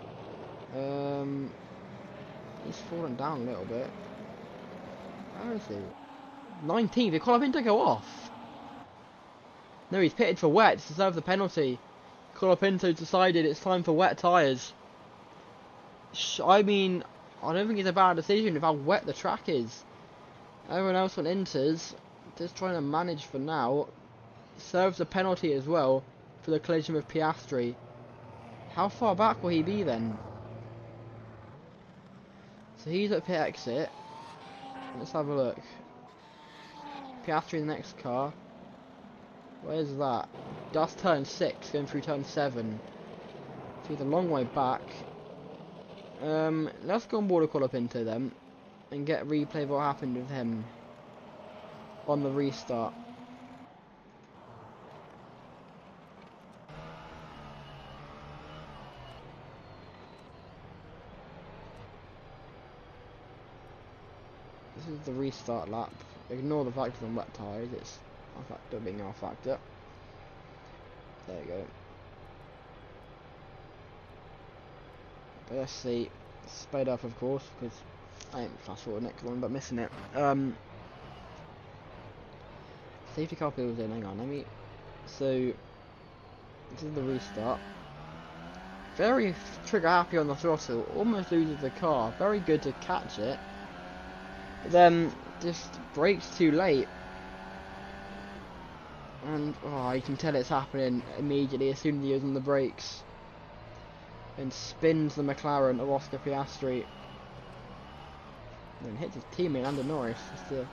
He's fallen down a little bit. Where is he? 19th. Did Colapinto go off? No, he's pitted for wet. Deserves the penalty. Colapinto decided it's time for wet tyres. I mean, I don't think it's a bad decision with how wet the track is. Everyone else on Inters, just trying to manage for now. Serves a penalty as well for the collision with Piastri. How far back will he be then? So he's at pit exit. Let's have a look. Piastri in the next car. Where's that? That's turn 6, going through turn 7. So he's a long way back. Let's go on board a Colapinto then. And get a replay of what happened with him. On the restart. This is the restart lap. Ignore the fact it's on wet tyres, it's a factor being our factor. There you go. But let's see. Sped up of course, because I ain't fast forward next one, but missing it. Safety car feels in, hang on, let me. So this is the restart. Very trigger happy on the throttle, almost loses the car, very good to catch it. Then just brakes too late, and you can tell it's happening immediately as soon as he goes on the brakes, and spins the McLaren of Oscar Piastri, and then hits his teammate Lando Norris just to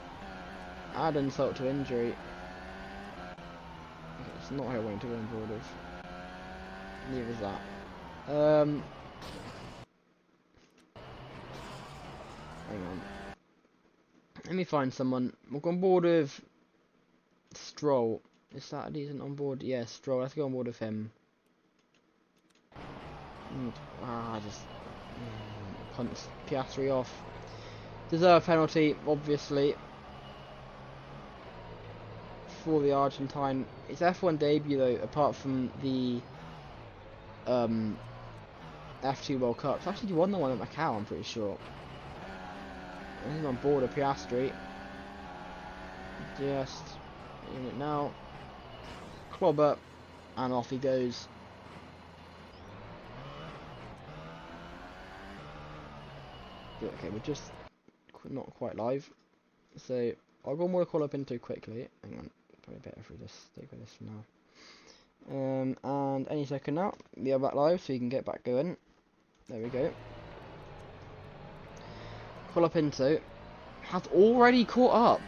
add insult to injury. Okay, it's not how I went to go on board with. Neither is that. Hang on. Let me find someone. We'll go on board with Stroll. Is that a decent on board? Yeah, Stroll. Let's go on board with him. Just punts Piastri off. Deserve penalty, obviously, for the Argentine. His F1 debut, though, apart from the F2 World Cup. Actually, he won the one at Macau, I'm pretty sure. And he's on board of Piastri. Just in it now. Clobber, and off he goes. Okay, we're just not quite live. So I'll go more Colapinto quickly. Hang on, probably better if we just stick with this for now. And any second now, we are back live, so we can get back going. There we go. Colapinto has already caught up.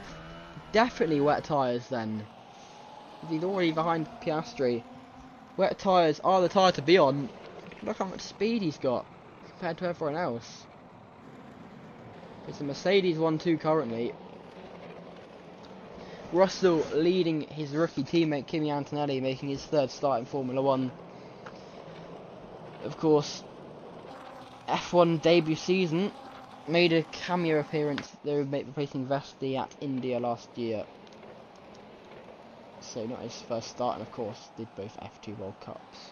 Definitely wet tyres then. He's already behind Piastri. Wet tyres are the tyre to be on. Look how much speed he's got compared to everyone else. It's a Mercedes 1-2 currently. Russell leading his rookie teammate Kimi Antonelli, making his third start in Formula 1. Of course, F1 debut season. Made a cameo appearance, they were replacing Vesti at India last year. So not his first start, and of course did both F2 World Cups.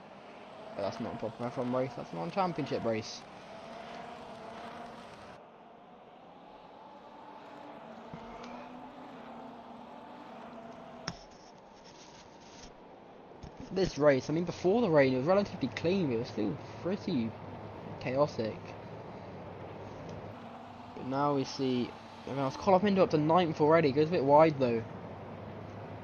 But that's not a proper F1 race, that's a non-championship race. This race, I mean before the rain it was relatively clean, it was still pretty chaotic. But now we see, I mean, I was Colapinto up to 9th already, goes a bit wide though.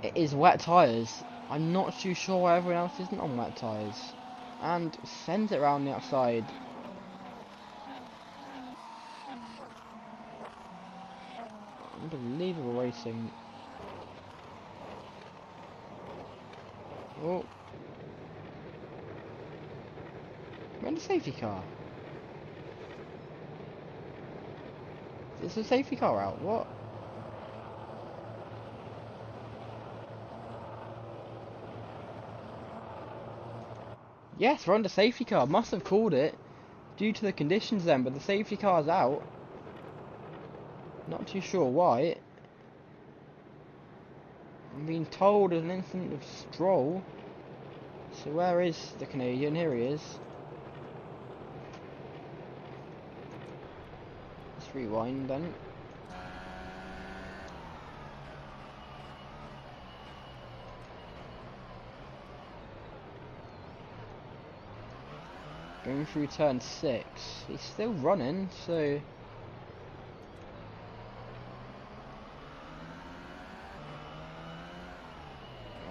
It is wet tyres. I'm not too sure why everyone else isn't on wet tyres. And sends it around the outside. Unbelievable racing. Oh. Where's the safety car? Is the safety car out? What? Yes, we're under safety car. Must have called it due to the conditions then, but the safety car's out. Not too sure why. I'm being told there's an incident of Stroll. So where is the Canadian? Here he is. Let's rewind then. Going through turn 6. He's still running, so...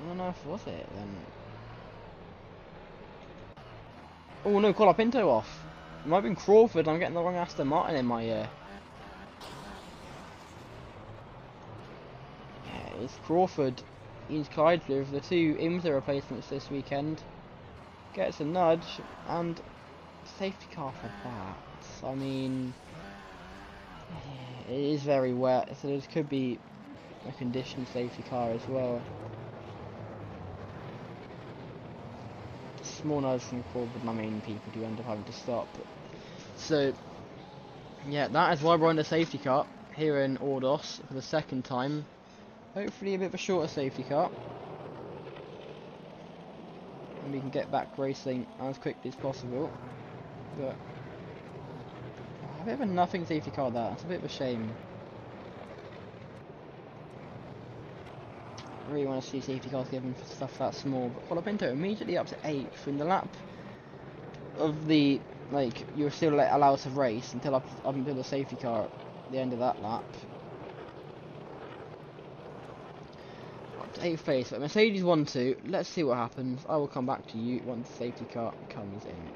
What on earth was it then? Oh no, Colapinto off. It might have been Crawford, I'm getting the wrong Aston Martin in my ear. Yeah, it's Crawford. He's Clydesdale of the two IMSA replacements this weekend. Gets a nudge, and safety car for that. I mean, it is very wet, so there could be a conditioned safety car as well. Small nudge from Crawford, and I mean, people do end up having to stop. So, yeah, that is why we're on the safety car here in Ordos for the second time. Hopefully a bit of a shorter safety car. And we can get back racing as quickly as possible. But a bit of a nothing safety car there. It's a bit of a shame. I really want to see safety cars given for stuff that small. But Colapinto immediately up to 8th in the lap of the, like, you're still allowed to race until up until the safety car at the end of that lap. Up to 8th place, but Mercedes 1-2. Let's see what happens. I will come back to you once the safety car comes in.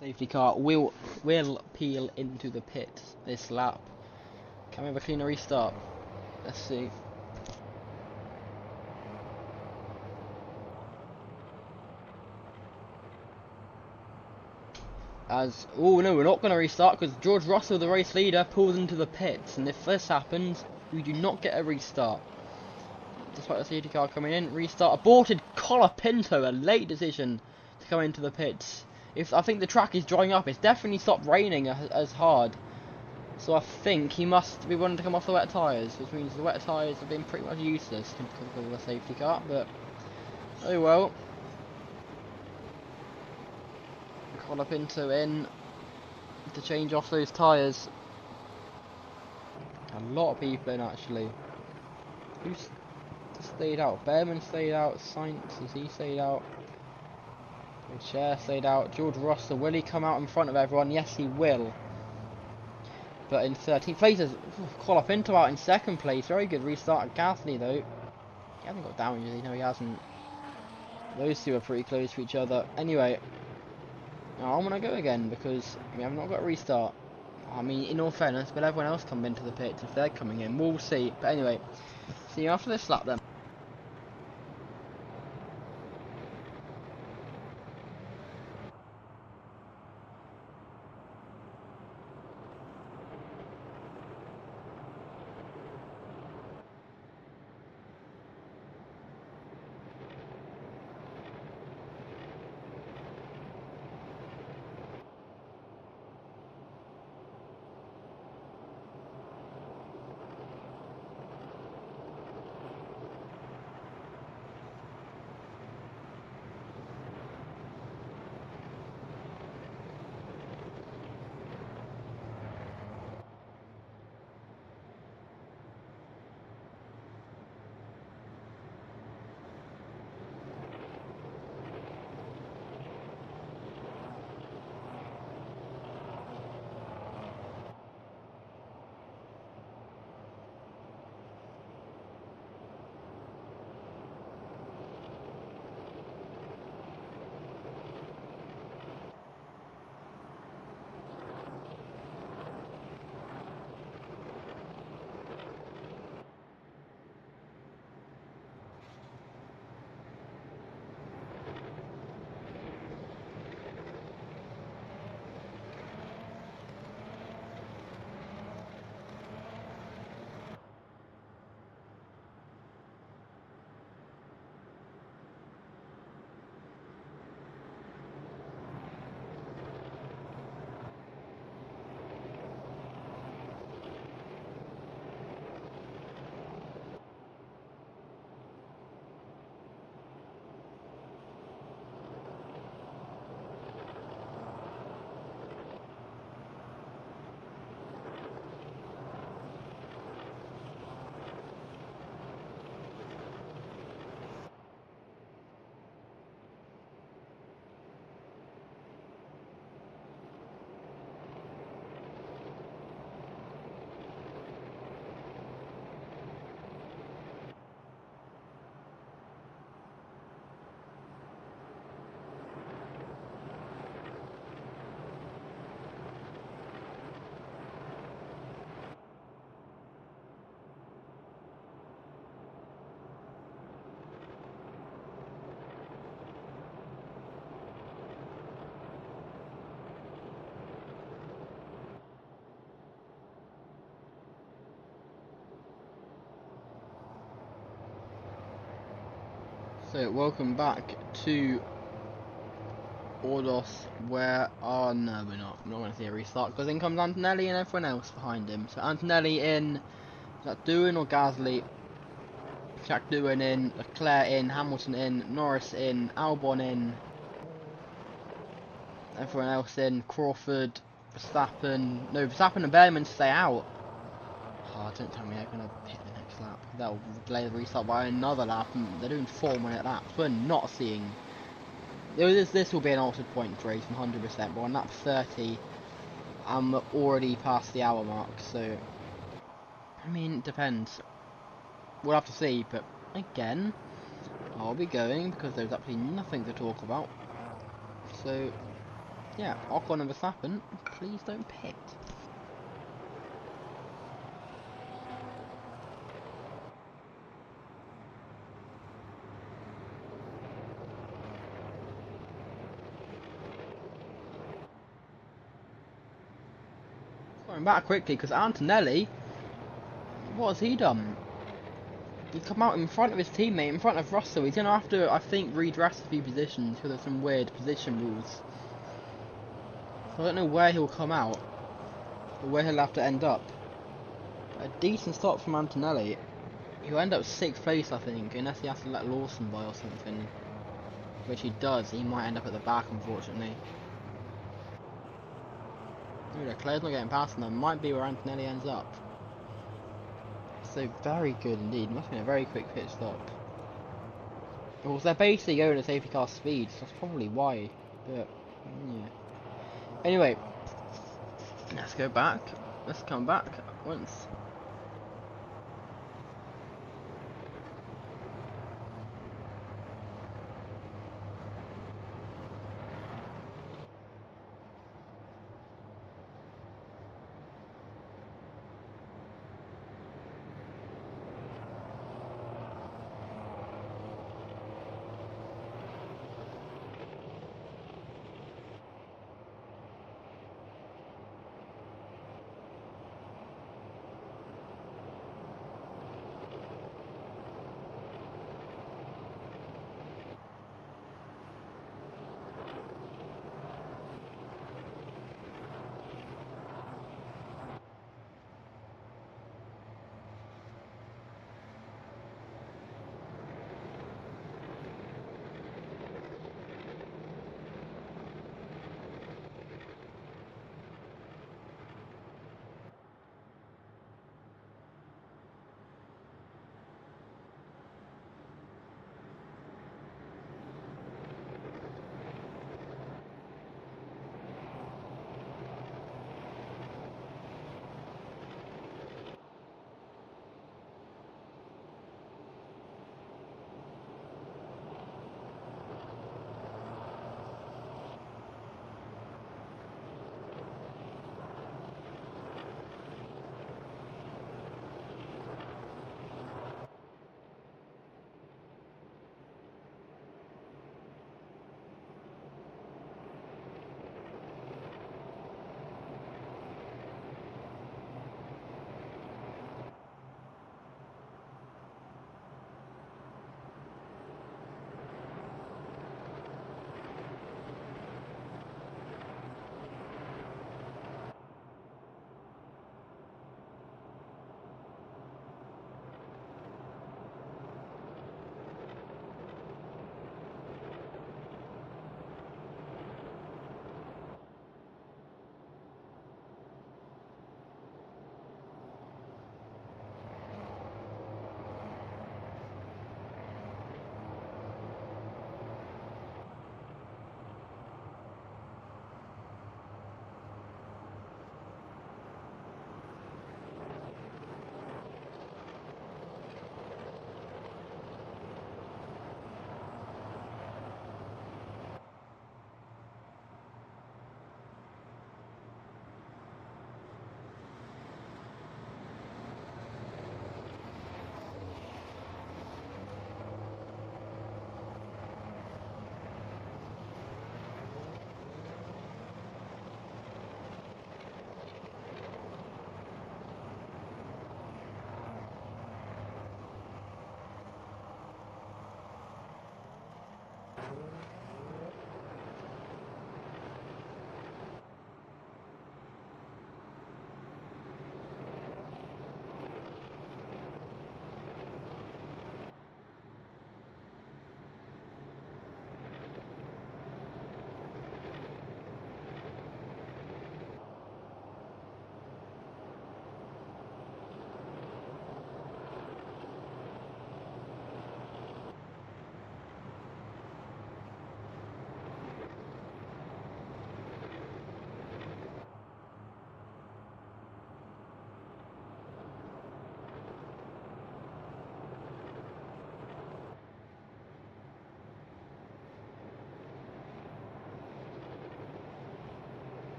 Safety car will peel into the pit this lap. Can we have a cleaner restart? Let's see. Oh no, we're not going to restart because George Russell, the race leader, pulls into the pits, and if this happens, we do not get a restart. Despite the safety car coming in, restart aborted. Colapinto, a late decision to come into the pits. I think the track is drying up, it's definitely stopped raining as hard. So I think he must be wanting to come off the wet tyres, which means the wet tyres have been pretty much useless because of the safety car, but oh well. Colapinto in to change off those tyres. A lot of people in actually. Who's stayed out? Behrman stayed out. Sainz, has he stayed out? Cher stayed out. George Russell, will he come out in front of everyone? Yes, he will. But in 13th place, Colapinto out in 2nd place. Very good restart. Gasly though, he hasn't got damages. No, he hasn't. Those two are pretty close to each other. Anyway, now I'm gonna go again because we have not got a restart. I mean, in all fairness, will everyone else come into the pits if they're coming in? We'll see. But anyway, see you after this lap then. So welcome back to Ordos, where no, we're not going to see a restart because in comes Antonelli and everyone else behind him. So Antonelli in, is that Doohan or Gasly? Jack Doohan in, Leclerc in, Hamilton in, Norris in, Albon in, everyone else in, Crawford, Verstappen, no, Verstappen and Behrman stay out. Oh, don't tell me they're going to hit the next lap. That'll delay the restart by another lap, and they're doing 4-minute laps. We're not seeing... This will be an altered points race, 100%, but on lap 30, I'm already past the hour mark, so... I mean, it depends. We'll have to see, but again, I'll be going, because there's absolutely nothing to talk about. So, Yeah, Ocon and Verstappen, please don't pit. Going back quickly because Antonelli, what has he done? He's come out in front of his teammate, in front of Russell. He's going to have to, I think, redress a few positions because of some weird position rules. So I don't know where he'll come out, or where he'll have to end up. But a decent stop from Antonelli. He'll end up 6th place, I think, unless he has to let Lawson by or something. Which he does, he might end up at the back, unfortunately. Ooh, Leclerc's not getting past them. Might be where Antonelli ends up. So very good indeed. Must have been a very quick pit stop. Well, they're basically going at safety car speed, so that's probably why. But yeah. Anyway, let's go back. Let's come back once.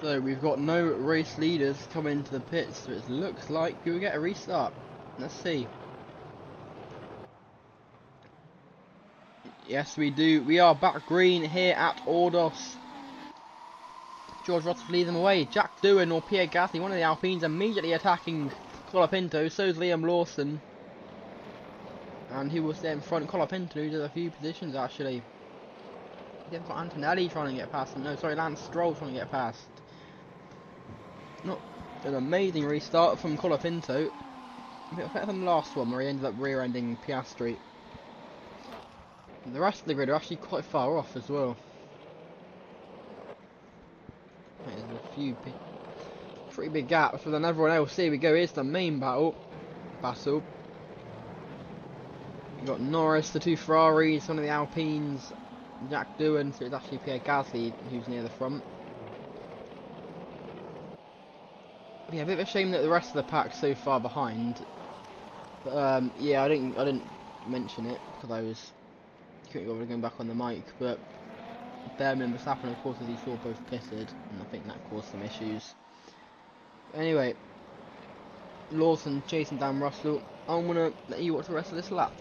So we've got no race leaders coming into the pits, so it looks like we'll get a restart. Let's see. Yes, we do. We are back green here at Ordos. George Russell leads them away. Jack Doohan or Pierre Gasly, one of the Alpines, immediately attacking Colapinto. So's Liam Lawson. And he was there in front. Colapinto loses a few positions actually. They've got Antonelli trying to get past him. No, sorry, Lance Stroll trying to get past. Not an amazing restart from Colapinto. A bit better than the last one where he ended up rear-ending Piastri. The rest of the grid are actually quite far off as well. There's a few pretty big gaps, but then everyone else, here we go, here's the main battle. You've got Norris, the two Ferraris, one of the Alpines, Jack Doohan, so it's actually Pierre Gasly who's near the front. But yeah, a bit of a shame that the rest of the pack's so far behind. But yeah, I didn't mention it because I couldn't bother going back on the mic, but Berman and Verstappen, of course, as you saw, both pitted, and I think that caused some issues. Anyway, Lawson chasing down Russell. I'm gonna let you watch the rest of this lap.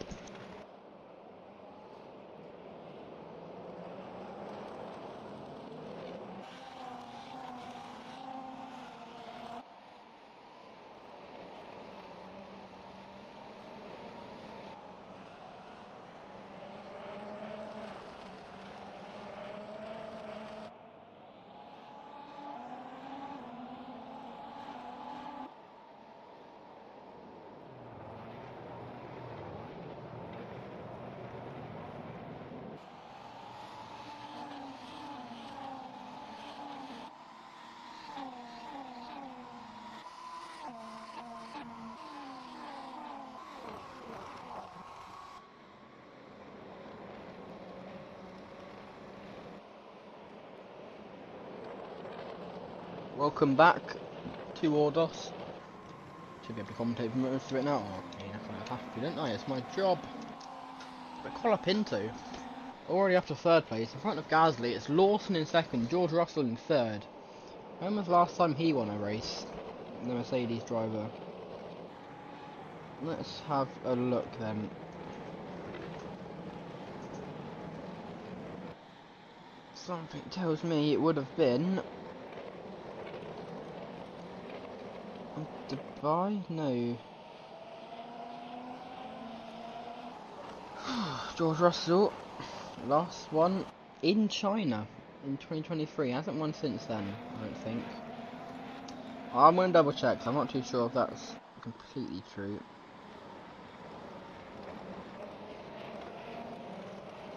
Welcome back to Ordos. Should be able to commentate for most of it now. I mean, I have to, don't I? It's my job. But Colapinto, already up to third place, in front of Gasly. It's Lawson in second, George Russell in third. When was the last time he won a race? The Mercedes driver. Let's have a look then. Something tells me it would have been Dubai? No. George Russell, last one in China in 2023. Hasn't won since then, I don't think. I'm going to double check, 'cause I'm not too sure if that's completely true.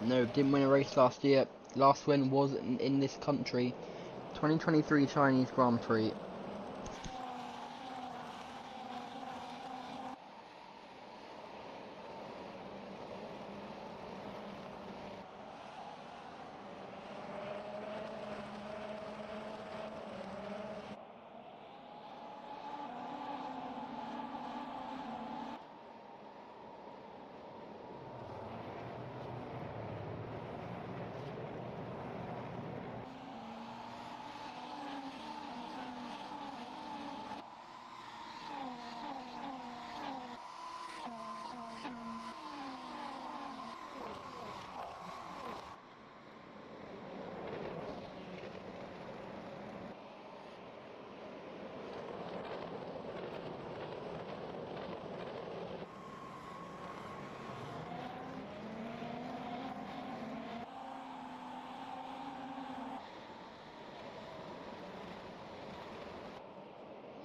No, didn't win a race last year. Last win was in this country. 2023 Chinese Grand Prix.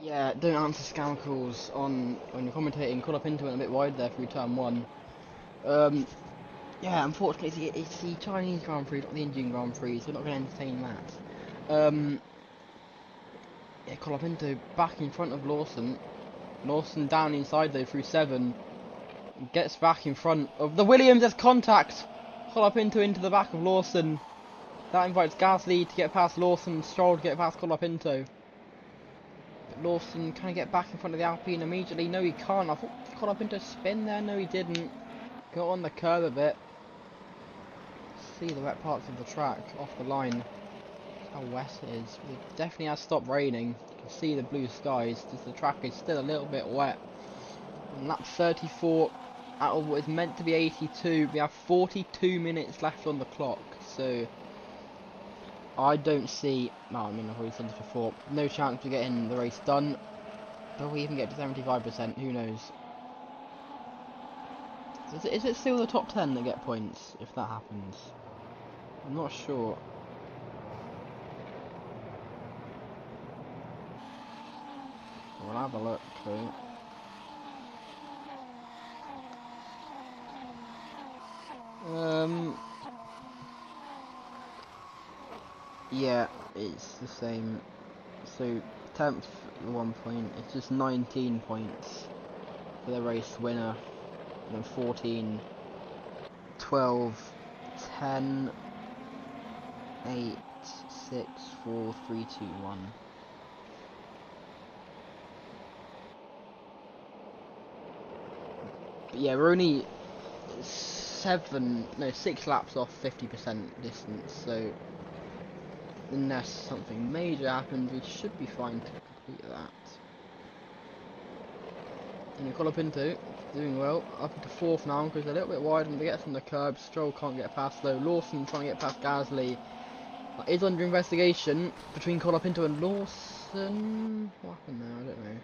Yeah, don't answer scam calls on when you're commentating. Colapinto went a bit wide there through turn one. Yeah, unfortunately it's the Chinese Grand Prix, not the Indian Grand Prix, so we're not going to entertain that. Yeah, Colapinto back in front of Lawson. Lawson down inside though through 7. Gets back in front of the Williams. There's contact. Colapinto into the back of Lawson. That invites Gasly to get past Lawson. Stroll to get past Colapinto. Lawson, can I get back in front of the Alpine immediately? No, he can't. I thought Colapinto spin there. No, he didn't. Got on the curb a bit. See the wet parts of the track off the line. how wet it is. It definitely has stopped raining. You can see the blue skies. Just the track is still a little bit wet. And lap 34 out of what is meant to be 82. We have 42 minutes left on the clock. So I don't see. No, I mean I've already said this before. No chance of getting the race done. Will we even get to 75%? Who knows? Is it still the top 10 that get points if that happens? I'm not sure. We'll have a look through. Yeah, it's the same. So 10th 1 point. It's just 19 points for the race winner. And then 14, 12, 10, 8, 6, 4, 3, 2, 1. But yeah, we're only 6 laps off 50% distance, so unless something major happens, we should be fine to complete that. And Colapinto doing well, up into 4th now because they're a little bit wide when they get from the curb. Stroll can't get past though. Lawson trying to get past Gasly. That is under investigation between Colapinto and Lawson. What happened there? I don't know.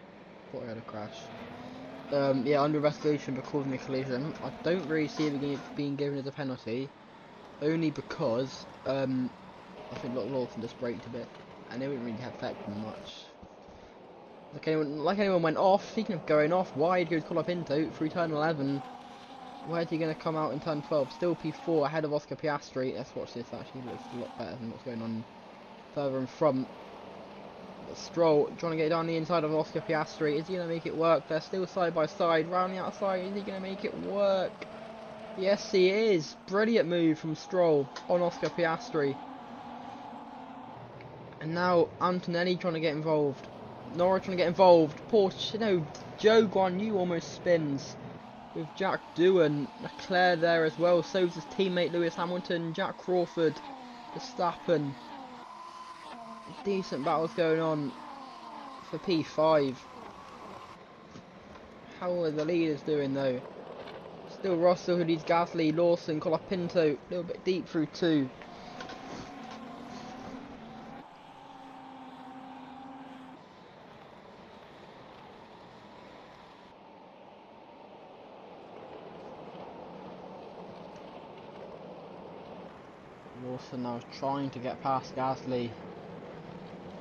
Thought I had a crash. Yeah, under investigation for causing a collision. I don't really see it being given as a penalty, only because I think Lawson just braked a bit, and it wouldn't really affect them much. Like anyone went off. Speaking of going off, wide goes Colapinto through turn 11. Where's he going to come out in turn 12? Still P4 ahead of Oscar Piastri. Let's watch this. Actually, looks a lot better than what's going on further in front. Stroll trying to get down the inside of Oscar Piastri. Is he going to make it work? They're still side by side. Round the outside. Is he going to make it work? Yes, he is. Brilliant move from Stroll on Oscar Piastri. And now Antonelli trying to get involved. Norris trying to get involved. Porsche, no, Joe Guan Yu almost spins with Jack Doohan. Leclerc there as well. So's his teammate Lewis Hamilton. Jack Crawford. Verstappen. Decent battles going on for P5. How are the leaders doing though? Still Russell, who leads Gasly, Lawson, Colapinto, a little bit deep through 2. Lawson now trying to get past Gasly.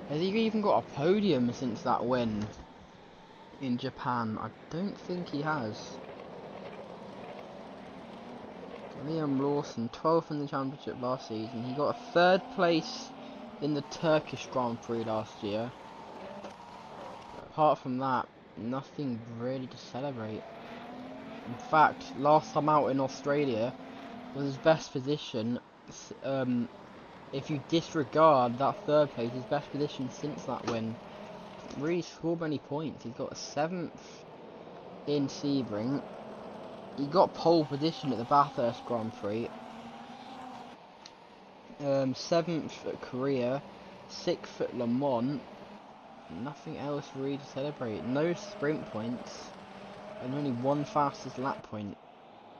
Has he even got a podium since that win in Japan? I don't think he has. Liam Lawson, 12th in the championship last season. He got a 3rd place in the Turkish Grand Prix last year. But apart from that, nothing really to celebrate. In fact, last time out in Australia was his best position. If you disregard that 3rd place, his best position since that win. Really scored many points. He's got a 7th in Sebring. He got pole position at the Bathurst Grand Prix. 7th at Korea. 6th at Le Mans. Nothing else really to celebrate. No sprint points. And only one fastest lap point.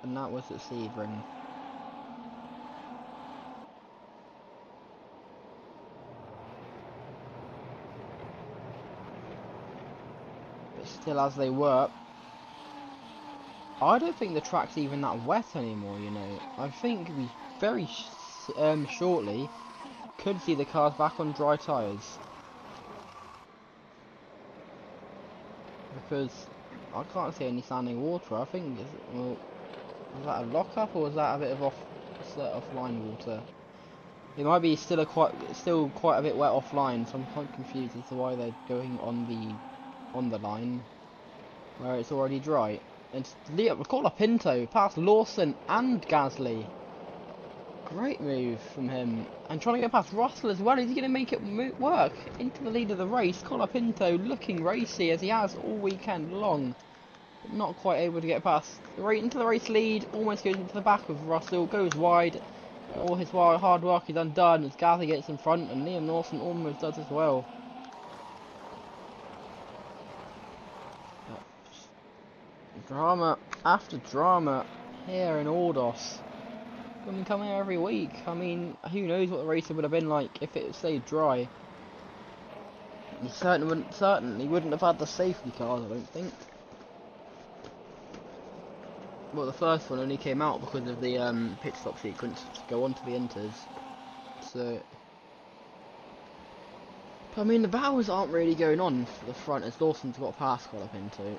And that was at Sebring. But still, as they were, I don't think the track's even that wet anymore, you know. I think we very shortly could see the cars back on dry tyres. Because I can't see any standing water. I think, well, is that a lock-up or is that a bit of offline water? It might be still quite a bit wet offline, so I'm quite confused as to why they're going on the line where it's already dry. And Colapinto past Lawson and Gasly. Great move from him. And trying to get past Russell as well. Is he going to make it work? Into the lead of the race. Colapinto looking racy as he has all weekend long. But not quite able to get past. Right into the race lead. Almost goes into the back of Russell. Goes wide. All his hard work is undone as Gasly gets in front and Liam Lawson almost does as well. Drama after drama here in Ordos. I mean, come here every week. I mean, who knows what the race would have been like if it stayed dry. You certainly wouldn't have had the safety cars, I don't think. Well, the first one only came out because of the pit stop sequence to go on to the inters. So, but I mean, the battles aren't really going on for the front as Lawson's got a pass caught up into.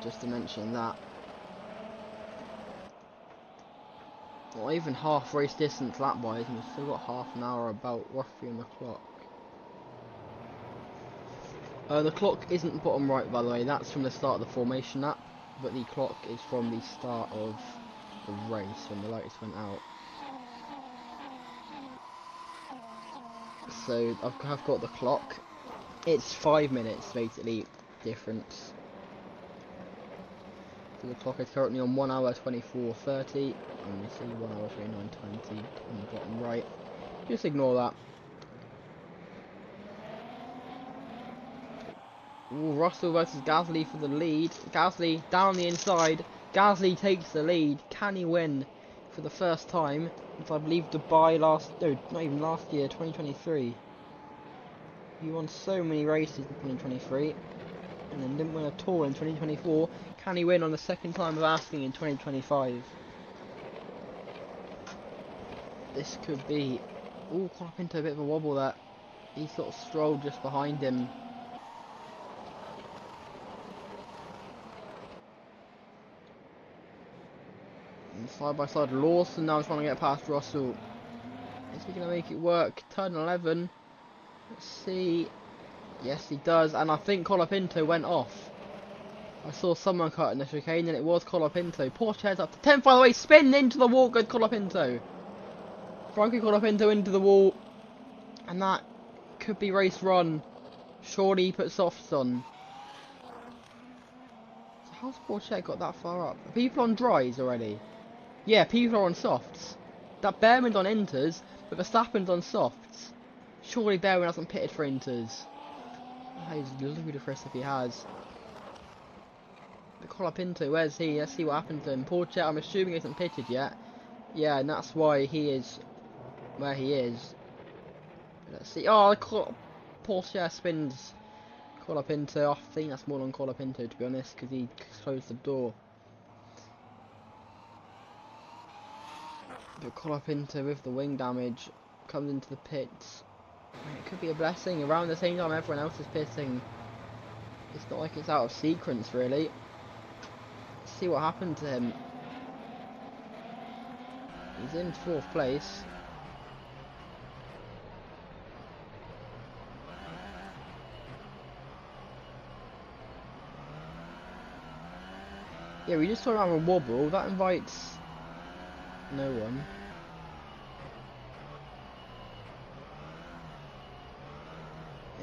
Just to mention that. Not even half race distance lap wise, and we've still got half an hour about roughly on the clock. The clock isn't bottom right, by the way, that's from the start of the formation lap, but the clock is from the start of the race when the lights went out. So I've got the clock. It's 5 minutes basically difference. So the clock is currently on 1 hour 24:30, and you see 1 hour 29:20 on the bottom right. Just ignore that. Ooh, Russell versus Gasly for the lead. Gasly down the inside. Gasly takes the lead. Can he win for the first time? If I believe Dubai not even last year, 2023. He won so many races in 2023, and then didn't win at all in 2024. Can he win on the second time of asking in 2025? This could be. Ooh, caught up into a bit of a wobble there. He sort of strolled just behind him. And side by side, Lawson now trying to get past Russell. Is he going to make it work? Turn 11. Let's see. Yes, he does. And I think Colapinto went off. I saw someone cut in the chicane and it was Colapinto. Porsche's up to 10th, by the way. Spin into the wall. Good Colapinto. Frankie Colapinto into the wall. And that could be race run. Surely he put softs on. So how's Porsche got that far up? Are people on dries already? Yeah, people are on softs. That Behrman's on inters, but Verstappen's on softs. Surely Behrman hasn't pitted for inters. Oh, he's ludicrous if he has. The Colapinto, where's he? Let's see what happened to him. Porsche, I'm assuming he hasn't pitted yet. Yeah, and that's why he is where he is. Let's see. Oh, Porsche spins Colapinto. I think that's more on Colapinto, to be honest, because he closed the door. But Colapinto with the wing damage comes into the pits. It could be a blessing. Around the same time everyone else is pitting. It's not like it's out of sequence, really. Let's see what happened to him. He's in 4th place. Yeah, we just saw around a wobble. That invites no one.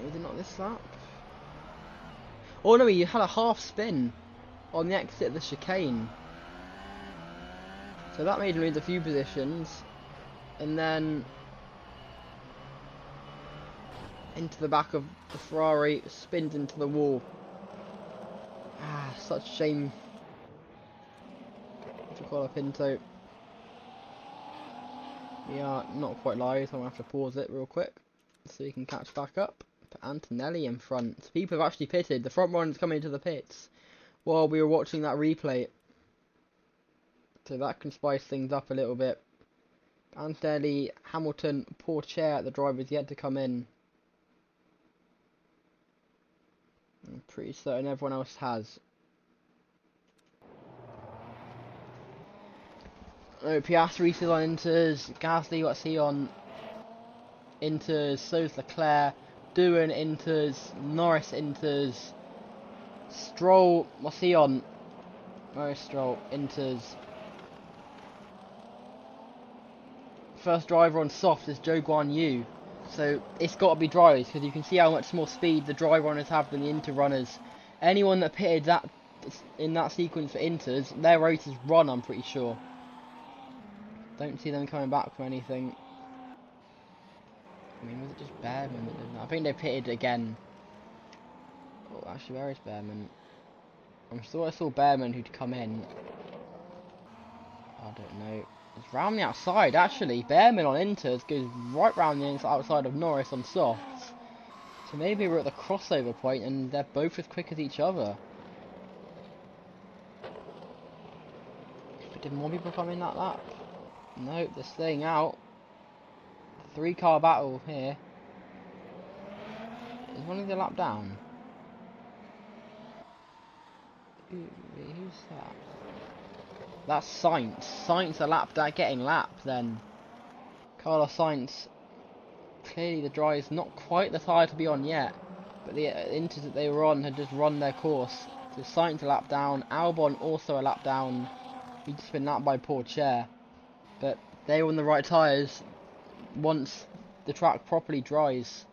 Was it not this lap? Oh no, he had a half spin on the exit of the chicane. So that made him lose a few positions. And then into the back of the Ferrari, spins into the wall. Ah, such a shame for Colapinto. We are not quite live, so I'm going to have to pause it real quick so you can catch back up. But Antonelli in front. People have actually pitted. The front runners coming into the pits while we were watching that replay. So that can spice things up a little bit. Antonelli, Hamilton, Porsche, the drivers yet to come in. I'm pretty certain everyone else has. No, Piastri's still on inters. Gasly, what's he on? Inters, so's Leclerc. Doohan inters. Norris inters. Stroll, what's he on? Where is Stroll? Inters. First driver on soft is Zhou Guanyu. So it's got to be drivers because you can see how much more speed the dry runners have than the inter runners. Anyone that pitted that in that sequence for inters, their race is run, I'm pretty sure. Don't see them coming back from anything. I mean, was it just Behrman that did that? I think they pitted again. Oh, actually, where is Behrman? I'm sure I saw Behrman who'd come in. I don't know. It's round the outside, actually. Behrman on inters goes right round the outside of Norris on softs. So maybe we're at the crossover point and they're both as quick as each other. But did more people come in that lap? Nope, they're staying out. 3-car battle here. Is one of the lap down? Who's that? That's Sainz. Sainz are getting lapped then. Carlos Sainz. Clearly the dry is not quite the tyre to be on yet. But the inters that they were on had just run their course. So Sainz a lap down. Albon also a lap down. He'd just been lapped by Pourchaire. But they were on the right tyres once the track properly dries.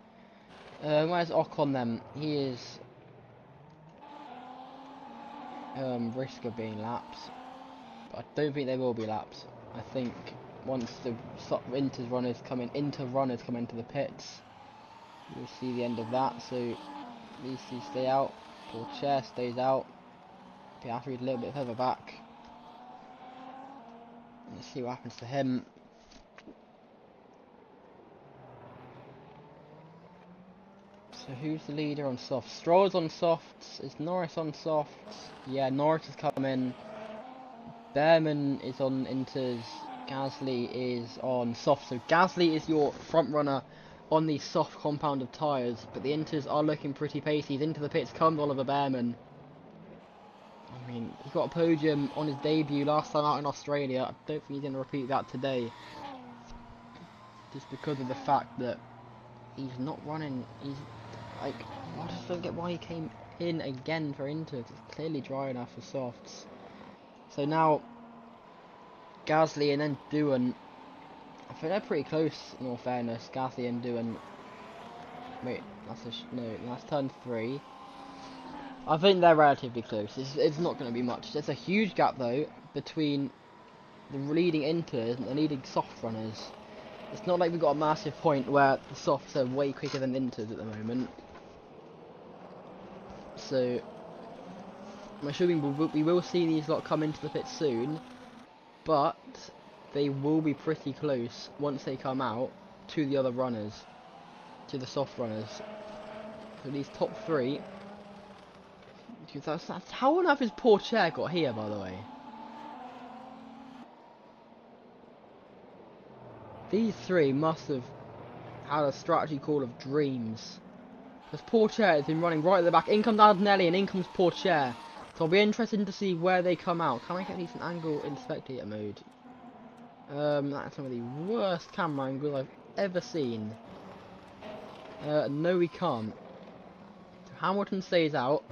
Where's Ocon then? He is risk of being lapped. But I don't think they will be lapped. I think once the Inter runners come into the pits, you'll see the end of that. So these two stay out. Pourchaire stays out. Piastri's a little bit further back. Let's see what happens to him. So who's the leader on softs? Stroll's on softs. Is Norris on softs? Yeah, Norris has come in. Behrman is on inters. Gasly is on softs. So Gasly is your front runner on these soft compounded tyres. But the inters are looking pretty pacey. Into the pits comes Oliver Behrman. I mean, he got a podium on his debut last time out in Australia. I don't think he's going to repeat that today. Just because of the fact that he's not running. He's like, I just don't get why he came in again for inters. It's clearly dry enough for softs. So now, Gasly and then Doohan. I think they're pretty close in all fairness. Gasly and Doohan. Wait, that's turn 3. I think they're relatively close. It's not going to be much. There's a huge gap though between the leading inters and the leading soft runners. It's not like we've got a massive point where the softs are way quicker than the inters at the moment. So I'm assuming we will see these lot come into the pit soon, but they will be pretty close once they come out to the other runners, to the soft runners. So these top 3. That's how on earth has Pourchaire got here, by the way? These 3 must have had a strategy call of dreams. Because Pourchaire has been running right at the back. In comes Antonelli and in comes Pourchaire. So I'll be interested to see where they come out. Can I get a decent angle in spectator mode? That's some of the worst camera angles I've ever seen. No, we can't. So Hamilton stays out.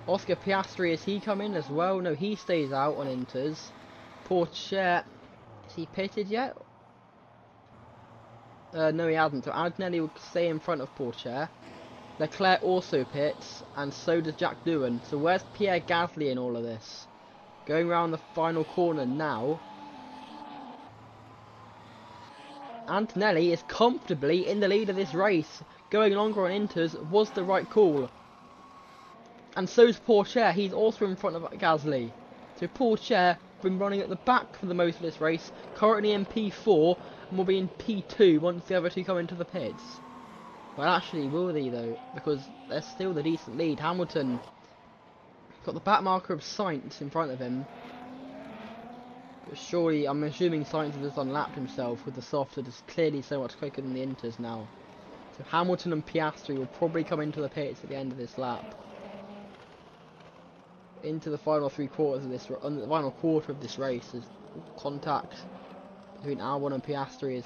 Oscar Piastri, is he coming as well? No, he stays out on inters. Pourchaire, is he pitted yet? No, he hasn't. So Antonelli will stay in front of Pourchaire. Leclerc also pits, and so does Jack Doohan. So where's Pierre Gasly in all of this? Going around the final corner now. Antonelli is comfortably in the lead of this race. Going longer on inters was the right call. And so's Pourchaire. He's also in front of Gasly. So Pourchaire been running at the back for the most of this race. Currently in P4 and will be in P2 once the other 2 come into the pits. Well, actually, will they though? Because there's still the decent lead. Hamilton got the back marker of Sainz in front of him. But surely, I'm assuming Sainz has just unlapped himself with the softs that is clearly so much quicker than the inters now. So Hamilton and Piastri will probably come into the pits at the end of this lap. Into the final 3/4 of this, the final quarter of this race, is contact between Albon and Piastri.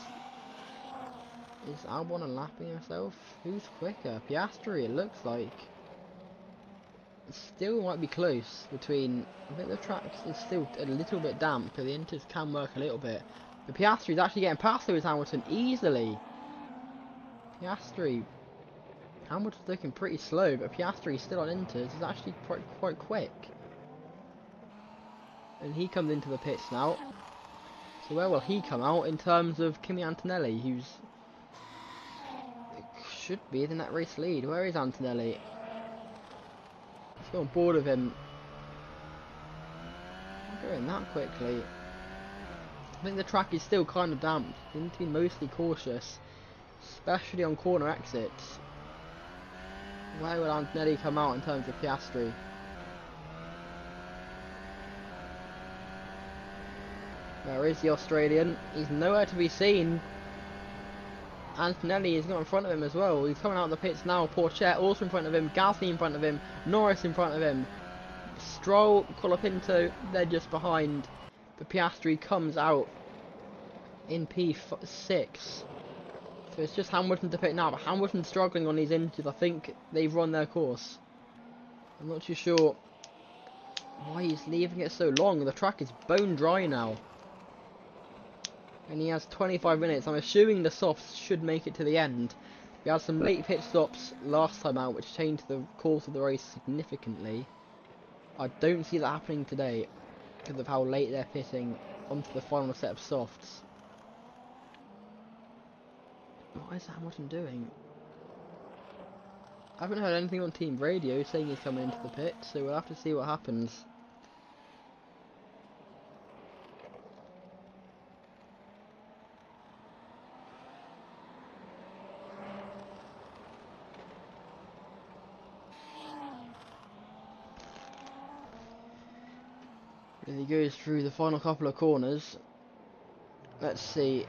Is Albon unlapping himself? Who's quicker? Piastri, it looks like. It still might be close between. I think the track is still a little bit damp, but the inters can work a little bit. But Piastri's actually getting past Lewis Hamilton easily. Piastri. Hamilton's looking pretty slow, but Piastri still on inters is actually quite quick. And he comes into the pits now. So where will he come out in terms of Kimi Antonelli, who's should be in that race lead? Where is Antonelli? Let's go on board of him. Not going that quickly. I think the track is still kind of damp. You need to be mostly cautious, especially on corner exits. Where will Antonelli come out in terms of Piastri? Where is the Australian? He's nowhere to be seen. Antonelli is not in front of him as well. He's coming out of the pits now. Pourchaire also in front of him. Gasly in front of him. Norris in front of him. Stroll, Colapinto, they're just behind. But Piastri comes out in P6. So it's just Hamilton to pit now. But Hamilton's struggling on these injuries. I think they've run their course. I'm not too sure why he's leaving it so long. The track is bone dry now. And he has 25 minutes. I'm assuming the softs should make it to the end. We had some late pit stops last time out, which changed the course of the race significantly. I don't see that happening today because of how late they're pitting onto the final set of softs. What is Hamilton doing? I haven't heard anything on team radio saying he's coming into the pit, so we'll have to see what happens. As he goes through the final couple of corners, let's see.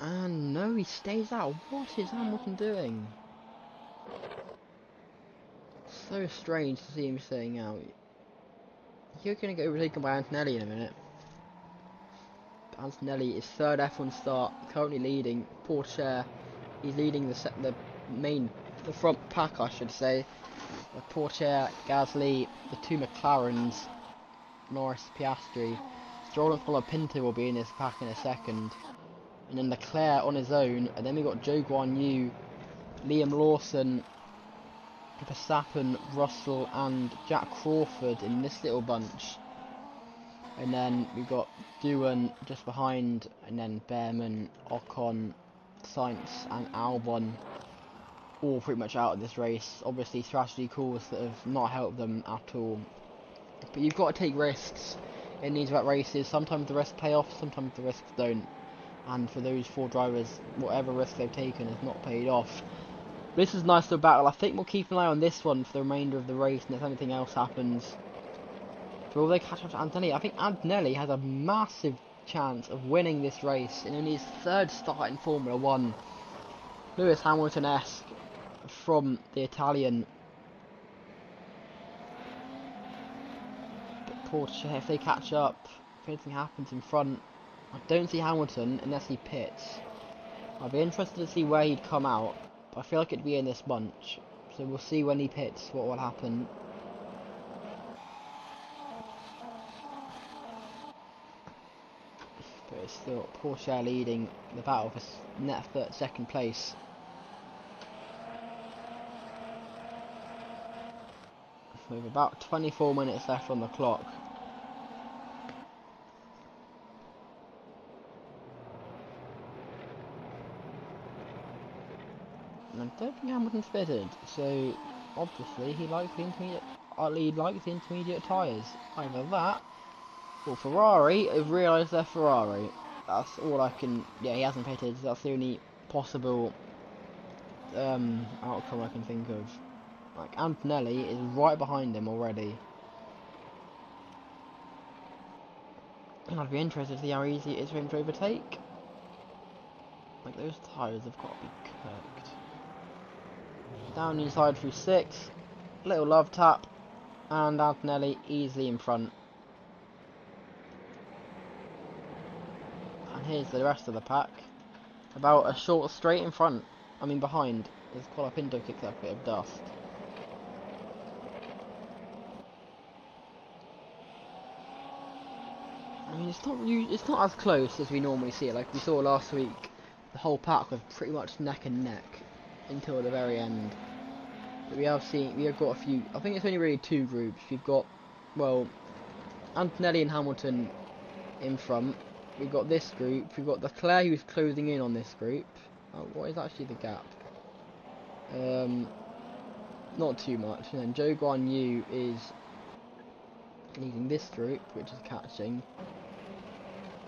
And no, he stays out. What is Hamilton doing? So strange to see him staying out. You're going to get overtaken by Antonelli in a minute. Antonelli is third F1 start, currently leading. Pourchaire, he's leading the front pack, I should say. Pourchaire, Gasly, the two McLarens, Norris, Piastri. Stroll and Colapinto will be in this pack in a second. And then Leclerc on his own, and then we got Zhou Guanyu, Liam Lawson, Verstappen, Russell and Jack Crawford in this little bunch. And then we've got Doohan just behind, and then Behrman, Ocon, Sainz and Albon all pretty much out of this race. Obviously strategy calls that have not helped them at all. But you've got to take risks in these wet races. Sometimes the risks pay off, sometimes the risks don't. And for those four drivers, whatever risk they've taken has not paid off. This is a nice little battle. I think we'll keep an eye on this one for the remainder of the race, and if anything else happens. So will they catch up to Antonelli? I think Antonelli has a massive chance of winning this race in only his third start in Formula 1. Lewis Hamilton-esque from the Italian. But Porsche, if they catch up, if anything happens in front, I don't see Hamilton unless he pits. I'd be interested to see where he'd come out, but I feel like it'd be in this bunch. So we'll see when he pits what will happen. But it's still Porsche leading the battle for net second place. With about 24 minutes left on the clock. And I don't think Hamilton's fitted, so obviously he likes the intermediate tyres. Either that, or Ferrari have realised they're Ferrari. That's all I can. Yeah, he hasn't pitted. So that's the only possible outcome I can think of. Like Antonelli is right behind him already, and I'd be interested to see how easy it is for him to overtake. Like those tyres have got to be cooked. Down inside through 6, little love tap, and Antonelli easily in front. And here's the rest of the pack, about a short straight in front. I mean behind. As Colapinto kicks up a bit of dust. I mean, it's not as close as we normally see it. Like we saw last week, the whole pack was pretty much neck and neck until the very end. But we have got a few. I think it's only really two groups. We've got, well, Antonelli and Hamilton in front. We've got this group. We've got Leclerc who's closing in on this group. Oh, what is actually the gap? Not too much. And then Joe Guan Yu is leading this group, which is catching.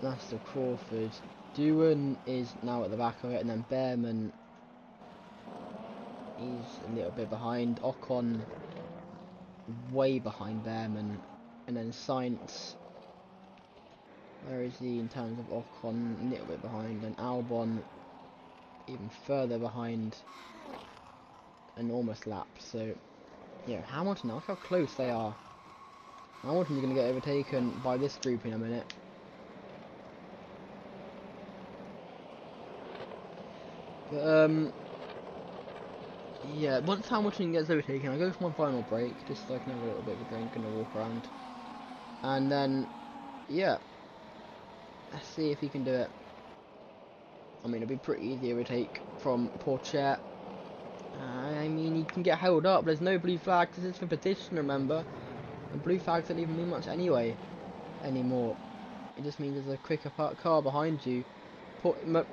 That's the Crawford. Doohan is now at the back of it, and then Behrman, he's a little bit behind. Ocon way behind Behrman, and then Sainz, where is he in terms of Ocon? A little bit behind, and Albon even further behind, enormous lap. So yeah, Hamilton, look how close they are. Hamilton's going to get overtaken by this group in a minute. But, yeah, once Hamilton gets overtaken, I go for my final break, just so I can have a little bit of a drink and a walk around. And then, yeah, let's see if he can do it. I mean, it'll be pretty easy to overtake from Porchet. I mean, he can get held up. There's no blue flag. This is for petition, remember? And blue flags don't even mean much anyway, anymore. It just means there's a quicker car behind you.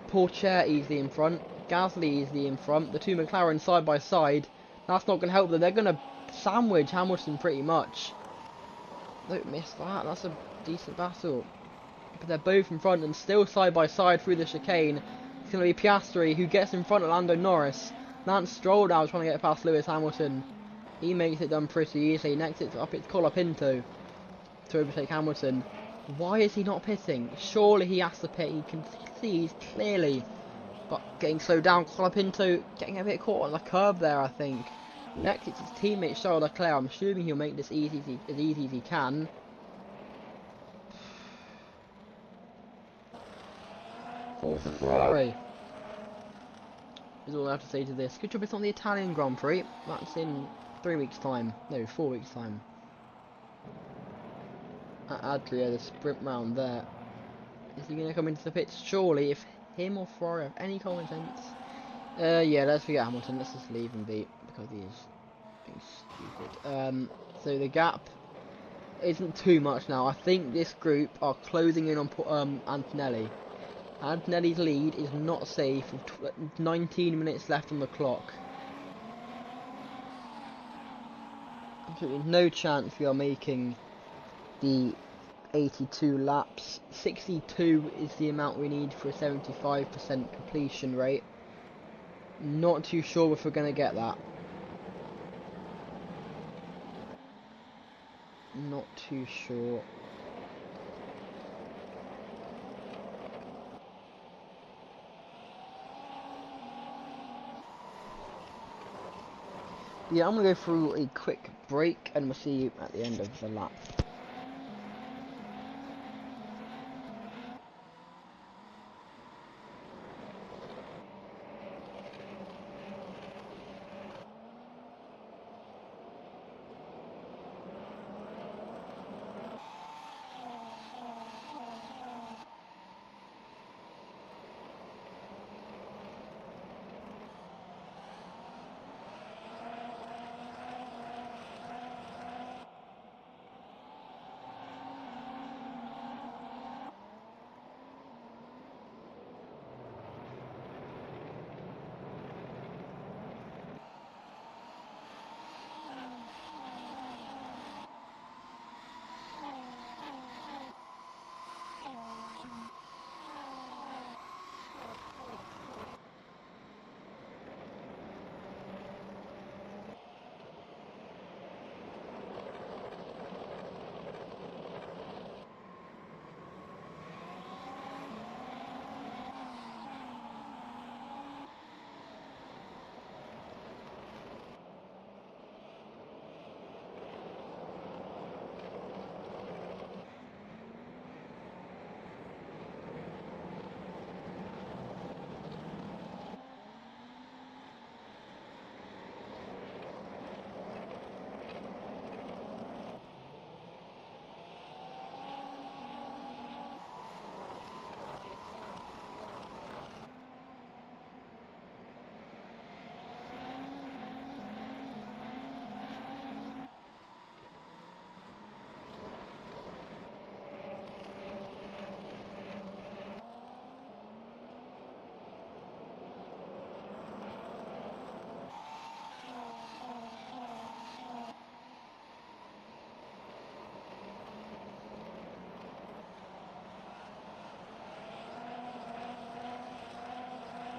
Porchet easily in front. Gasly easily in front. The two McLaren side by side. That's not going to help them. They're going to sandwich Hamilton pretty much. Don't miss that. That's a decent battle. But they're both in front and still side by side through the chicane. It's going to be Piastri who gets in front of Lando Norris. Lance Stroll now trying to get past Lewis Hamilton. He makes it done pretty easily. Next it's Colapinto to overtake Hamilton. Why is he not pitting? Surely he has to pit. He can see he's clearly but getting slowed down. Colapinto getting a bit caught on the curb there, I think. Next it's his teammate Charles Leclerc. I'm assuming he'll make this as easy as he can. For Ferrari is all I have to say to this. Good job it's on the Italian Grand Prix. That's in 3 weeks time. No, 4 weeks time. At Adria, the sprint round there. Is he going to come into the pits? Surely, if him or Ferrari have any common sense. Yeah, let's forget Hamilton. Let's just leave him be because he is being stupid. So the gap isn't too much now. I think this group are closing in on Antonelli. Antonelli's lead is not safe with 19 minutes left on the clock. Absolutely no chance we are making the 82 laps. 62 is the amount we need for a 75% completion rate. Not too sure if we're going to get that. Not too sure. Yeah, I'm going to go through a quick break and we'll see you at the end of the lap.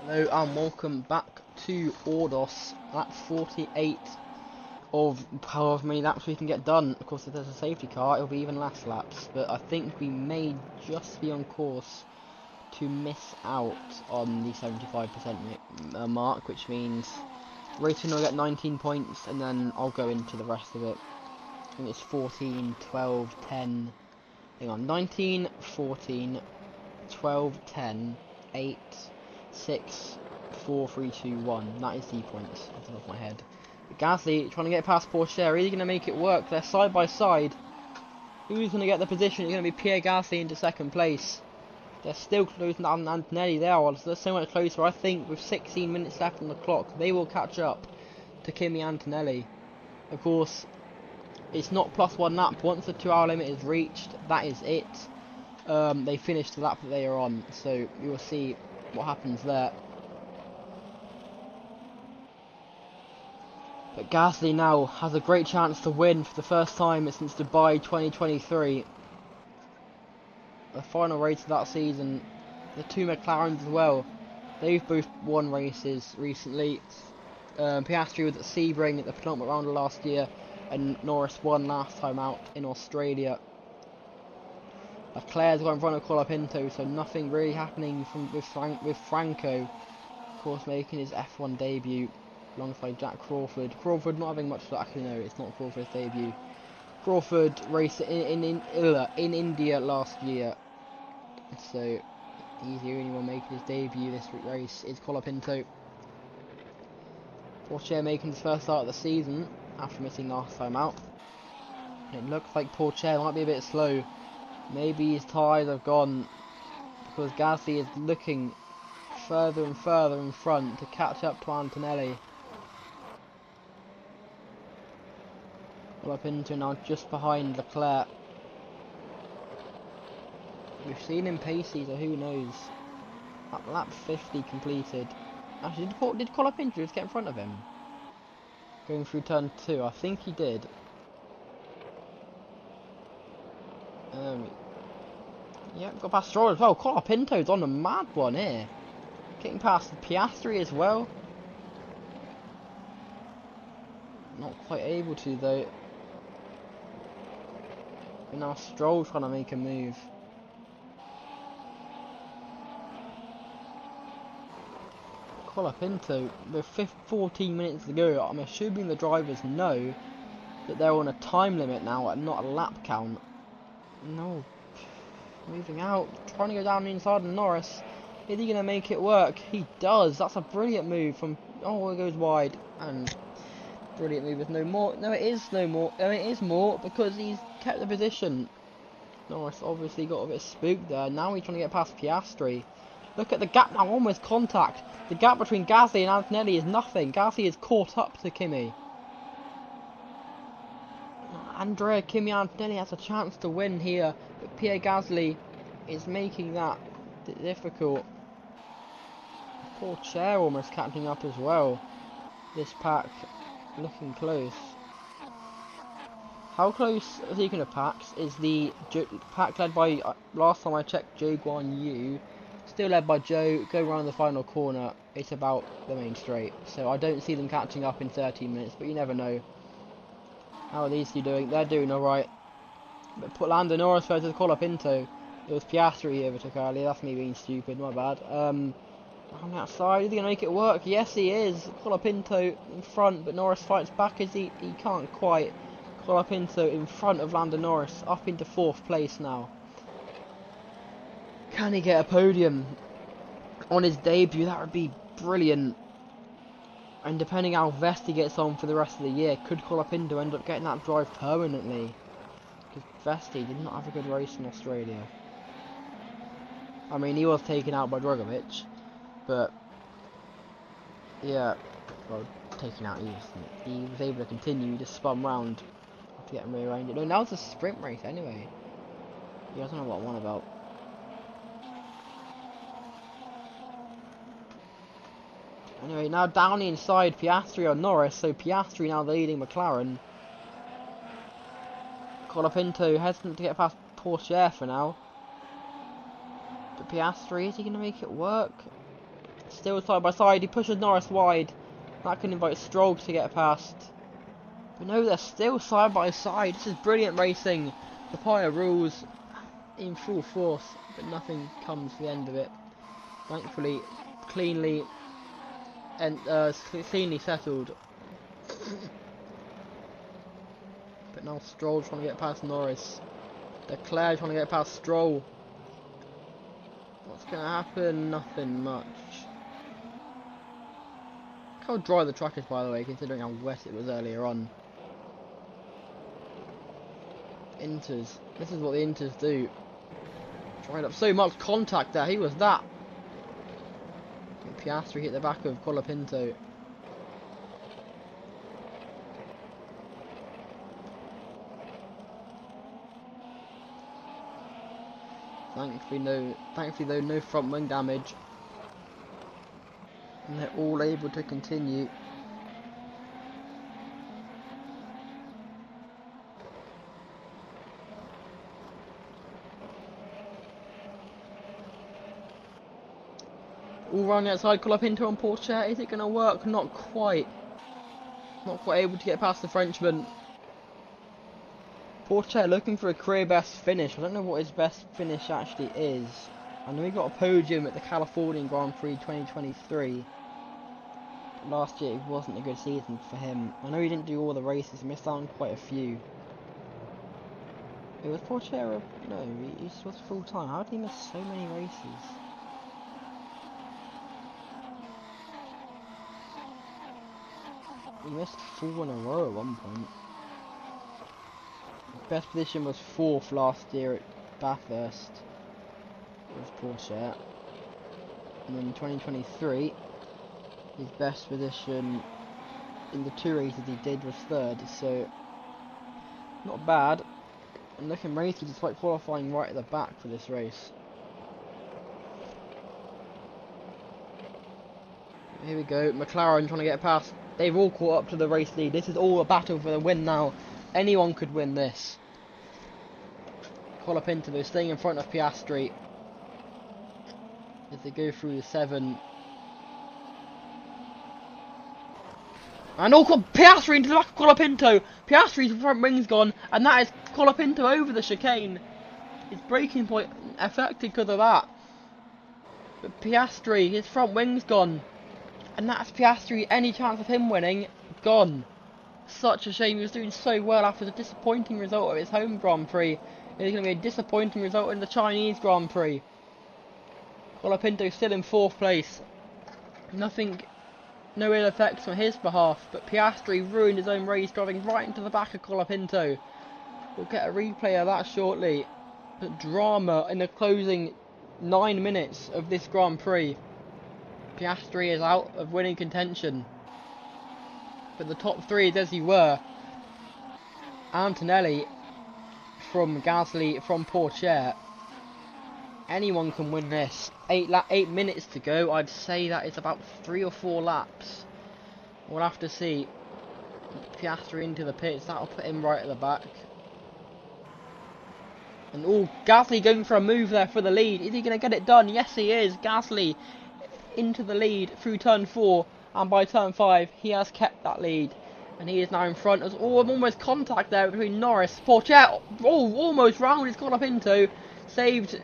Hello and welcome back to Ordos. Lap 48 of however many laps we can get done. Of course, if there's a safety car, it'll be even less laps. But I think we may just be on course to miss out on the 75% mark, which means Racing will get 19 points, and then I'll go into the rest of it. I think it's 14, 12, 10. Hang on, 19, 14, 12, 10, 8. 6, 4, 3, 2, 1. That is the points off the top of my head. But Gasly trying to get past Porsche. Is he going to make it work? They're side by side. Who's going to get the position? It's going to be Pierre Gasly into second place. They're still closing down Antonelli there. So they're so much closer. I think with 16 minutes left on the clock, they will catch up to Kimi Antonelli. Of course, it's not +1 lap. Once the 2 hour limit is reached, that is it. They finish the lap that they are on. So you will see what happens there. But Gasly now has a great chance to win for the first time since Dubai 2023. The final race of that season. The 2 McLarens as well. They've both won races recently. Piastri was at Sebring at the penultimate round of last year, and Norris won last time out in Australia. Leclerc's got in front of Colapinto, so nothing really happening with Franco, of course, making his F1 debut alongside Jack Crawford. Crawford not having much luck. Actually, no, it's not Crawford's debut. Crawford raced in India last year, so he's the only one making his debut this race. Is Colapinto. Porsche making his first start of the season after missing last time out. It looks like Porsche might be a bit slow. Maybe his tyres have gone, because Gasly is looking further and further in front to catch up to Antonelli. Colapinto now just behind Leclerc. We've seen him pacey, so who knows. Lap 50 completed. Actually, did Colapinto just get in front of him? Going through turn 2, I think he did. Yeah, got past Stroll as well. Colapinto's on a mad one here. Getting past Piastri as well. Not quite able to though. But now Stroll trying to make a move. Colapinto, with 14 minutes to go, I'm assuming the drivers know that they're on a time limit now and not a lap count. No. Moving out, trying to go down the inside of Norris. Is he going to make it work? He does. That's a brilliant move from... Oh, it goes wide. And brilliant move with no more. No, it is no more. No, it is more because he's kept the position. Norris obviously got a bit spooked there. Now he's trying to get past Piastri. Look at the gap now, almost contact. The gap between Gasly and Antonelli is nothing. Gasly is caught up to Kimi. Kimi Antonelli has a chance to win here, but Pierre Gasly is making that difficult. Porsche almost catching up as well. This pack looking close. How close, speaking of packs, is the pack led by, last time I checked, Zhou Guan Yu. Still led by Zhou, go around the final corner, it's about the main straight. So I don't see them catching up in 13 minutes, but you never know. How are these two doing? They're doing alright. But put Lando Norris versus Colapinto. It was Piastri he overtook earlier. That's me being stupid, my bad. On the outside, is he going to make it work? Yes, he is. Colapinto in front, but Norris fights back as he can't quite. Colapinto in front of Lando Norris, up into 4th place now. Can he get a podium on his debut? That would be brilliant. And depending how Vesti gets on for the rest of the year, could Colapinto end up getting that drive permanently? Because Vesti did not have a good race in Australia. I mean, he was taken out by Drogovic, but yeah, well, taken out, he was able to continue. He just spun round after getting rearranged. No, now it's a sprint race anyway. Yeah, I don't know what I'm on about. Anyway, now down the inside, Piastri on Norris, so Piastri now the leading McLaren. Colapinto hesitant to get past Porsche for now. But Piastri, is he going to make it work? Still side by side. He pushes Norris wide. That can invite Stroll to get past. But no, they're still side by side. This is brilliant racing. The Pyre rules in full force, but nothing comes to the end of it. Thankfully, cleanly settled. But now Stroll trying to get past Norris. Leclerc trying to get past Stroll. What's going to happen? Nothing much. Look how dry the track is, by the way, considering how wet it was earlier on. Inters. This is what the Inters do. Tried up so much contact there. Who was that? Piastri hit the back of Colapinto. Thankfully though, no front wing damage. And they're all able to continue. All round the outside, Colapinto on Porsche. Is it going to work? Not quite. Not quite able to get past the Frenchman. Porsche looking for a career best finish. I don't know what his best finish actually is. I know he got a podium at the Californian Grand Prix 2023. Last year it wasn't a good season for him. I know he didn't do all the races, he missed out on quite a few. It was Porsche, no, he was full time. How did he miss so many races? He missed 4 in a row at one point. Best position was 4th last year at Bathurst with Porsche. And then 2023, his best position in the 2 races he did was 3rd, so not bad. And looking racy despite qualifying right at the back for this race. Here we go, McLaren trying to get past. They've all caught up to the race lead. This is all a battle for the win now. Anyone could win this. Colapinto though staying in front of Piastri as they go through the 7. And Piastri into the back of Colapinto. Piastri's front wing's gone, and that is Colapinto over the chicane. His braking point affected because of that. But Piastri, his front wing's gone, and that's Piastri. Any chance of him winning, gone. Such a shame. He was doing so well after the disappointing result of his home Grand Prix. It's going to be a disappointing result in the Chinese Grand Prix. Colapinto still in 4th place. No ill effects on his behalf, but Piastri ruined his own race, driving right into the back of Colapinto. We'll get a replay of that shortly. But drama in the closing 9 minutes of this Grand Prix. Piastri is out of winning contention. But the top 3 as he were. Antonelli from Gasly from Porsche. Anyone can win this. 8 minutes to go. I'd say that is about 3 or 4 laps. We'll have to see. Piastri into the pits. That'll put him right at the back. And Gasly going for a move there for the lead. Is he going to get it done? Yes, he is. Gasly into the lead through turn 4. And by turn 5, he has kept that lead. And he is now in front. There's almost contact there between Norris. Porsche, almost round. It's got up into. Saved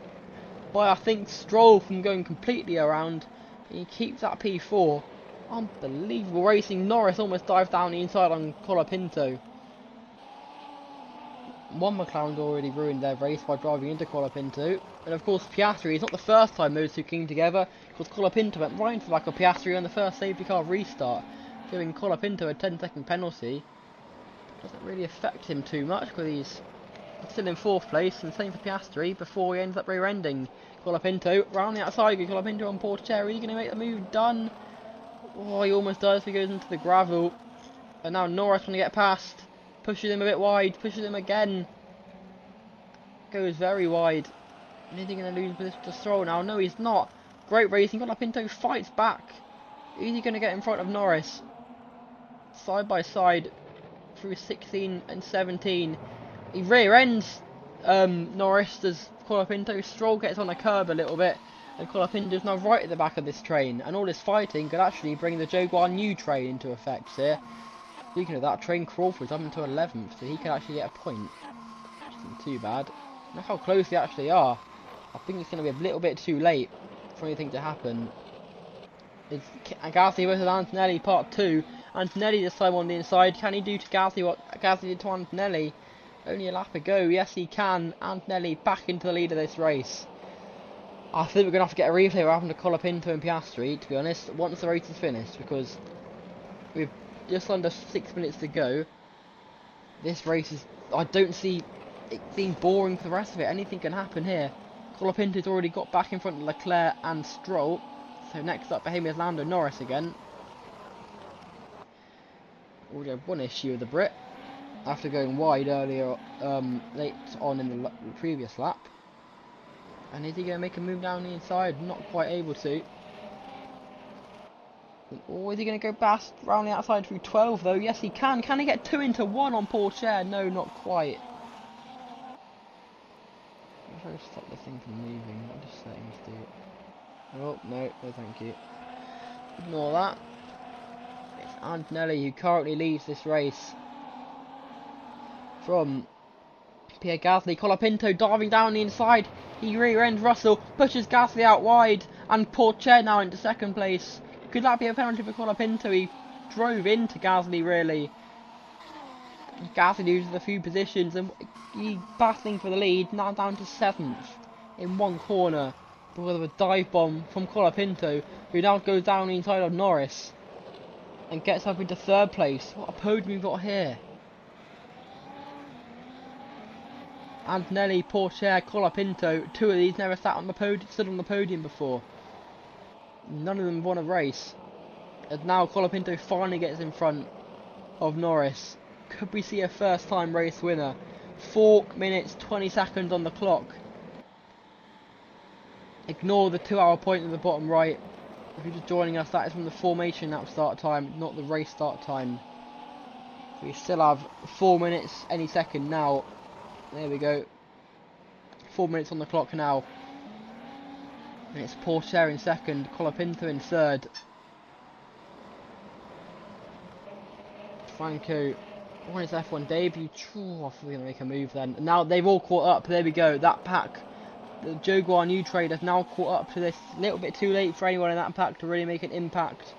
by, I think, Stroll from going completely around. He keeps that P4. Unbelievable racing. Norris almost dived down the inside on Colapinto. One McLaren's already ruined their race by driving into Colapinto. And of course Piastri, it's not the first time those 2 came together, because Colapinto went right into the back of Piastri on the first safety car restart, giving Colapinto a 10-second penalty. Doesn't really affect him too much, because he's still in 4th place, and same for Piastri, before he ends up rear-ending Colapinto. Round the outside, Colapinto on Porsche. Are you going to make the move? Done. Oh, he almost does. He goes into the gravel. And now Norris trying to get past. Pushes him a bit wide. Pushes him again. Goes very wide. And is he going to lose this to Stroll now? No, he's not. Great racing. Colapinto fights back. Is he going to get in front of Norris? Side by side. Through 16 and 17. He rear ends Norris as Colapinto. Stroll gets on a curb a little bit. And Colapinto's now right at the back of this train, and all this fighting could actually bring the Jaguar new train into effect here. Speaking of that, train Crawford's up into 11th, so he could actually get a point. Which isn't too bad. Look how close they actually are. I think it's going to be a little bit too late for anything to happen. It's Gasly versus Antonelli part 2. Antonelli this time on the inside. Can he do to Gasly what Gasly did to Antonelli? Only a lap ago. Yes, he can. Antonelli back into the lead of this race. I think we're going to have to get a replay of what happened to Colapinto and Piastri, to be honest, once the race is finished, because we've just under 6 minutes to go. This race is... I don't see it being boring for the rest of it. Anything can happen here. Colapinto's already got back in front of Leclerc and Stroll. So next up for him is Lando Norris again. Already had one issue with the Brit after going wide earlier, late on in the previous lap. And is he going to make a move down the inside? Not quite able to. Or is he going to go past round the outside through 12 though? Yes he can. Can he get 2 into 1 on Pourchaire? No, not quite. I'm trying to stop the thing from moving. I'll just let him do it. Oh, no thank you. Ignore that. It's Antonelli who currently leads this race from Pierre Gasly. Colapinto diving down the inside. He rear-ends Russell, pushes Gasly out wide, and Pourchaire now into second place. Could that be a penalty for Colapinto? He drove into Gasly really. Gasly loses a few positions and he's battling for the lead, now down to 7th in one corner because of a dive bomb from Colapinto, who now goes down the inside of Norris and gets up into 3rd place. What a podium we've got here. Antonelli, Pourchaire, Colapinto, 2 of these never stood on the podium before. None of them won a race. And now Colapinto finally gets in front of Norris. Could we see a first time race winner? 4 minutes 20 seconds on the clock. Ignore the 2-hour point in the bottom right. If you're just joining us, that is from the formation lap start time, not the race start time. So we still have 4 minutes any second now. There we go. 4 minutes on the clock now. And it's Pourchaire in second, Colapinto in third. Franco on his F1 debut. I thought we were going to make a move then. And now they've all caught up. There we go. That pack, the Jaguar new trade, has now caught up to this. A little bit too late for anyone in that pack to really make an impact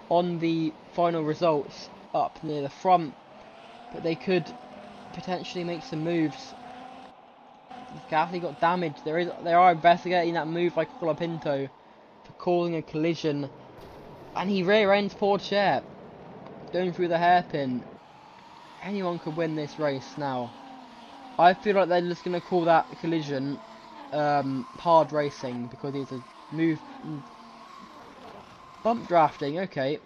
on the final results up near the front. But they could potentially make some moves. Gasly got damaged. They are investigating that move by Colapinto for causing a collision, and he rear ends Pourchaire going through the hairpin. Anyone could win this race now. I feel like they're just going to call that collision hard racing because it's a move. Bump drafting, okay.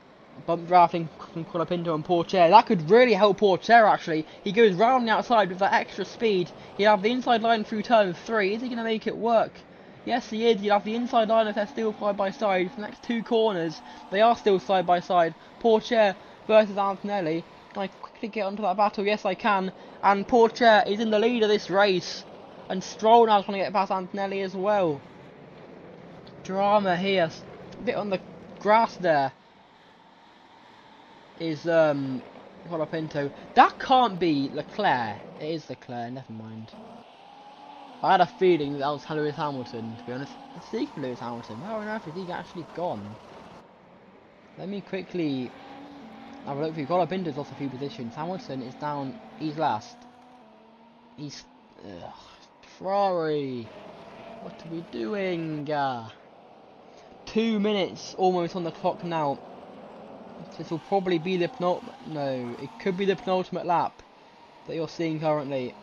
Bump drafting from Colapinto and Pourchaire. That could really help Pourchaire actually. He goes round the outside with that extra speed. He'll have the inside line through turn 3. Is he going to make it work? Yes he is. He'll have the inside line if they're still side by side. For the next 2 corners, they are still side by side. Pourchaire versus Antonelli. Can I quickly get onto that battle? Yes I can. And Pourchaire is in the lead of this race. And Stroll now is trying to get past Antonelli as well. Drama here. A bit on the grass there. Is Colapinto. That can't be Leclerc. It is Leclerc, never mind. I had a feeling that was Lewis Hamilton, to be honest. Speaking of Lewis Hamilton, where on earth is he actually gone? Let me quickly have a look for you. Colapinto's lost a few positions. Hamilton is down, he's last. He's... Ferrari! What are we doing? 2 minutes almost on the clock now. This will probably be the no, it could be the penultimate lap that you're seeing currently.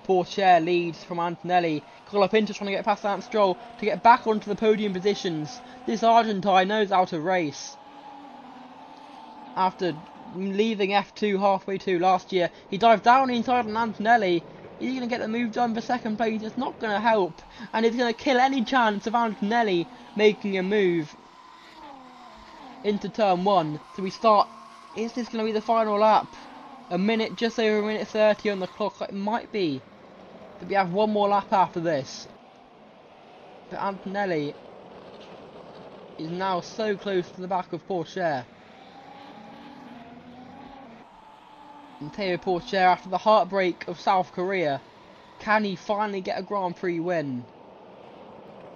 Pourchaire leads from Antonelli. Colapinto trying to get past Lance Stroll to get back onto the podium positions. This Argentine knows how to race. After leaving F2 halfway through last year, he dived down inside on Antonelli. Is he going to get the move done for second place? It's not going to help, and it's going to kill any chance of Antonelli making a move into turn 1. So we start. Is this going to be the final lap? Just over a minute 30 on the clock. It might be. But we have one more lap after this. But Antonelli is now so close to the back of Pourchaire. And Théo Pourchaire, after the heartbreak of South Korea, can he finally get a Grand Prix win?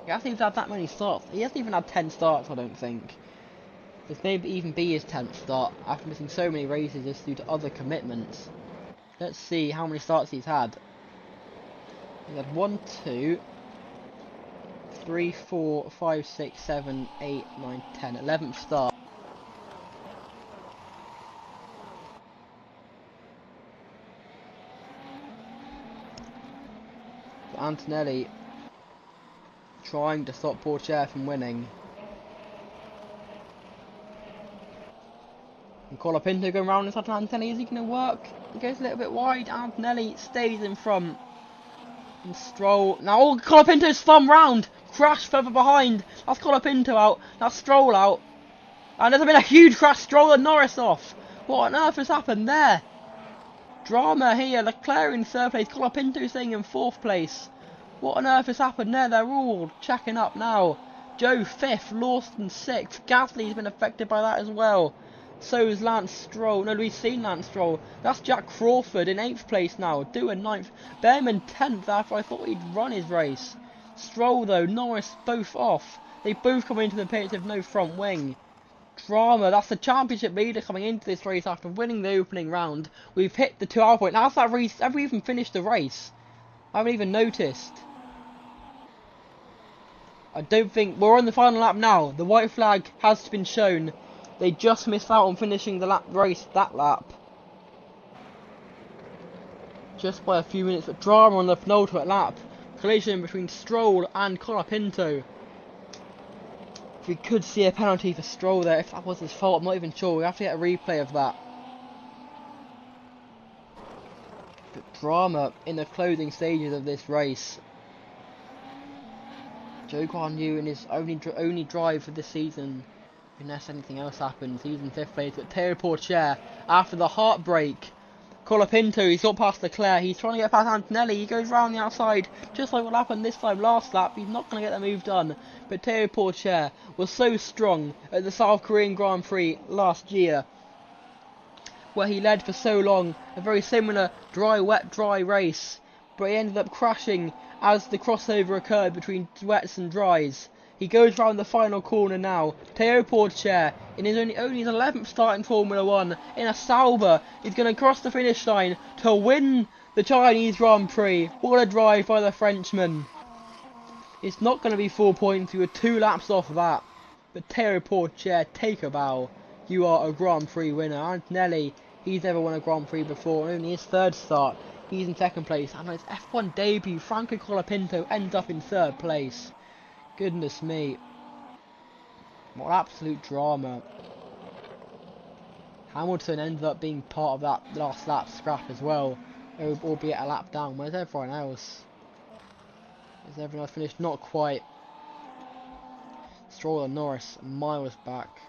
He hasn't even had that many starts. He hasn't even had 10 starts, I don't think. This may even be his 10th start after missing so many races just due to other commitments. Let's see how many starts he's had. He's had 1, 2, 3, 4, 5, 6, 7, 8, 9, 10. 11th start. But Antonelli trying to stop Pourchaire from winning. And Colapinto going round inside Antonelli. Is he going to work? He goes a little bit wide. Antonelli stays in front. And Stroll. Now, oh, Colapinto's spun round. Crash further behind. That's Colapinto out. That's Stroll out. And there's been a huge crash. Stroll and Norris off. What on earth has happened there? Drama here. Leclerc in 3rd place. Colapinto staying in 4th place. What on earth has happened there? They're all checking up now. Joe 5th. Lawson 6th. Gasly's been affected by that as well. So is Lance Stroll. No, we've seen Lance Stroll. That's Jack Crawford in 8th place now. Doing 9th. Behrman 10th after I thought he'd run his race. Stroll though, Norris both off. They both come into the pits with no front wing. Drama. That's the championship leader coming into this race after winning the opening round. We've hit the 2-hour point. How's that race? Have we even finished the race? I haven't even noticed. I don't think... We're on the final lap now. The white flag has been shown. They just missed out on finishing the race that lap. Just by a few minutes, but drama on the penultimate lap. Collision between Stroll and Colapinto. We could see a penalty for Stroll there. If that was his fault, I'm not even sure. We have to get a replay of that. But drama in the closing stages of this race. Zhou Guanyu in his only drive for this season. Unless anything else happens, he's in 5th place. But Théo Pourchaire, after the heartbreak, Colapinto, he's got past Leclerc, he's trying to get past Antonelli, he goes round the outside, just like what happened this time last lap. He's not going to get the move done. But Théo Pourchaire was so strong at the South Korean Grand Prix last year, where he led for so long, a very similar dry, wet, dry race. But he ended up crashing as the crossover occurred between wets and dries. He goes round the final corner now. Théo Pourchaire, in his only his 11th start in Formula 1, in a Sauber, is going to cross the finish line to win the Chinese Grand Prix. What a drive by the Frenchman. It's not going to be 4 points, we were 2 laps off that. But Théo Pourchaire, take a bow. You are a Grand Prix winner. Antonelli, he's never won a Grand Prix before, only his 3rd start. He's in 2nd place. And on his F1 debut, Franco Colapinto ends up in 3rd place. Goodness me. What absolute drama. Hamilton ended up being part of that last lap scrap as well, albeit a lap down. Where's everyone else? Is everyone else finished? Not quite. Stroll and Norris miles back.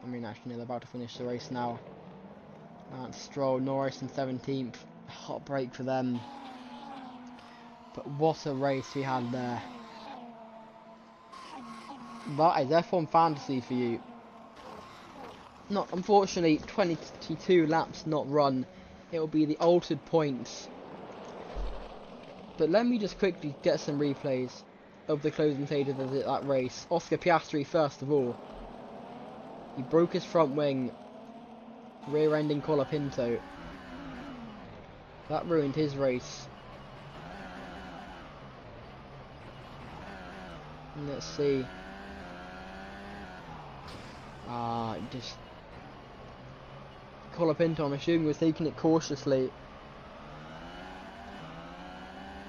I mean, actually, they're about to finish the race now. And Stroll, Norris in 17th. Hot break for them. But what a race we had there. That is F1 fantasy for you. Not, unfortunately, 22 laps not run. It will be the altered points. But let me just quickly get some replays of the closing stages of that race. Oscar Piastri first of all. He broke his front wing, rear-ending Colapinto. That ruined his race. And let's see. Just Colapinto, I'm assuming, was taking it cautiously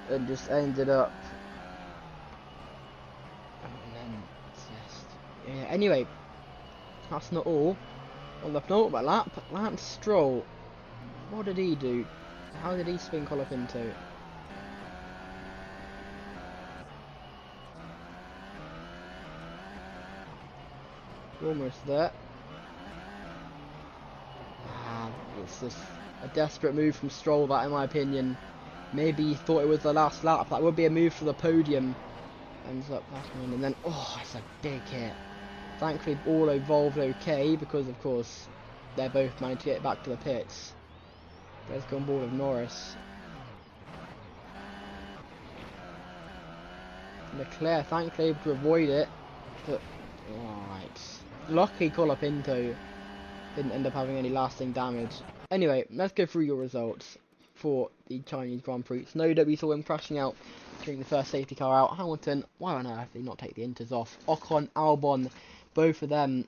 and just ended up. And then just, yeah. Anyway, that's not all. On the penultimate lap, Lance Stroll. What did he do? How did he spin Colapinto? Almost there. It's just a desperate move from Stroll, that in my opinion. Maybe he thought it was the last lap. That would be a move for the podium. ends up passing in, and then, oh, it's a big hit. Thankfully, all evolved okay, because, of course, they both managed to get back to the pits. Let's go on board with Norris. Leclerc, thankfully, able to avoid it, but, alright. Lucky Colapinto didn't end up having any lasting damage. Anyway, let's go through your results for the Chinese Grand Prix. No that we saw him crashing out during the first safety car out. Hamilton, why on earth did he not take the inters off? Ocon, Albon, both of them,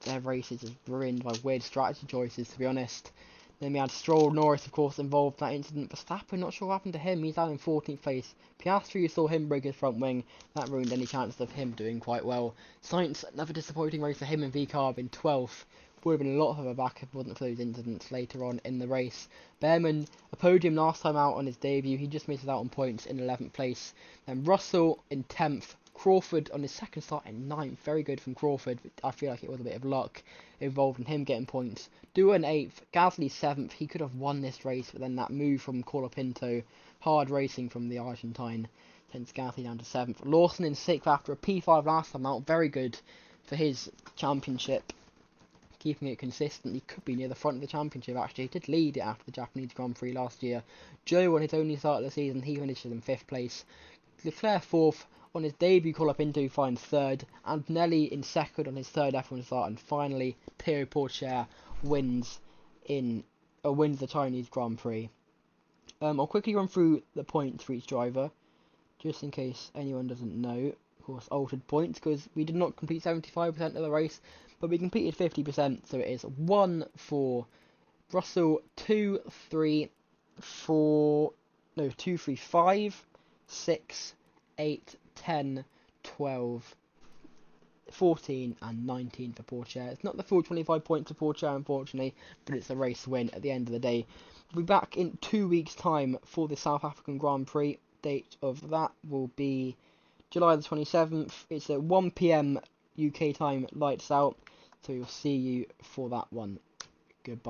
their races is ruined by weird strategy choices, to be honest. Then we had Stroll, Norris, of course, involved in that incident. Verstappen, not sure what happened to him. He's down in 14th place. Piastri, you saw him break his front wing. That ruined any chance of him doing quite well. Sainz, another disappointing race for him and V-Carb in 12th. Would have been a lot of a back if it wasn't for those incidents later on in the race. Behrman, a podium last time out on his debut. He just misses out on points in 11th place. Then Russell in 10th. Crawford on his second start in 9th. Very good from Crawford. But I feel like it was a bit of luck involved in him getting points. Dewar in 8th. Gasly 7th. He could have won this race, but then that move from Colapinto, hard racing from the Argentine, sends Gasly down to 7th. Lawson in 6th after a P5 last time out. Very good for his championship. Keeping it consistent, he could be near the front of the championship actually. He did lead it after the Japanese Grand Prix last year. Joe on his only start of the season, he finishes in 5th place. Leclerc 4th, on his debut Colapinto finds 3rd, and Nelly in 2nd on his 3rd F1 start, and finally Pierre Pourchaire wins the Chinese Grand Prix. I'll quickly run through the points for each driver, just in case anyone doesn't know. Of course, altered points, because we did not complete 75% of the race, but we completed 50%, so it is 1 for Russell, 2, 3, 5, 6, 8, 10, 12, 14 and 19 for Pourchaire. It's not the full 25 points for Pourchaire, unfortunately, but it's a race win at the end of the day. We'll be back in 2 weeks' time for the South African Grand Prix. Date of that will be July the 27th. It's at 1 PM UK time, lights out. So we'll see you for that one. Goodbye.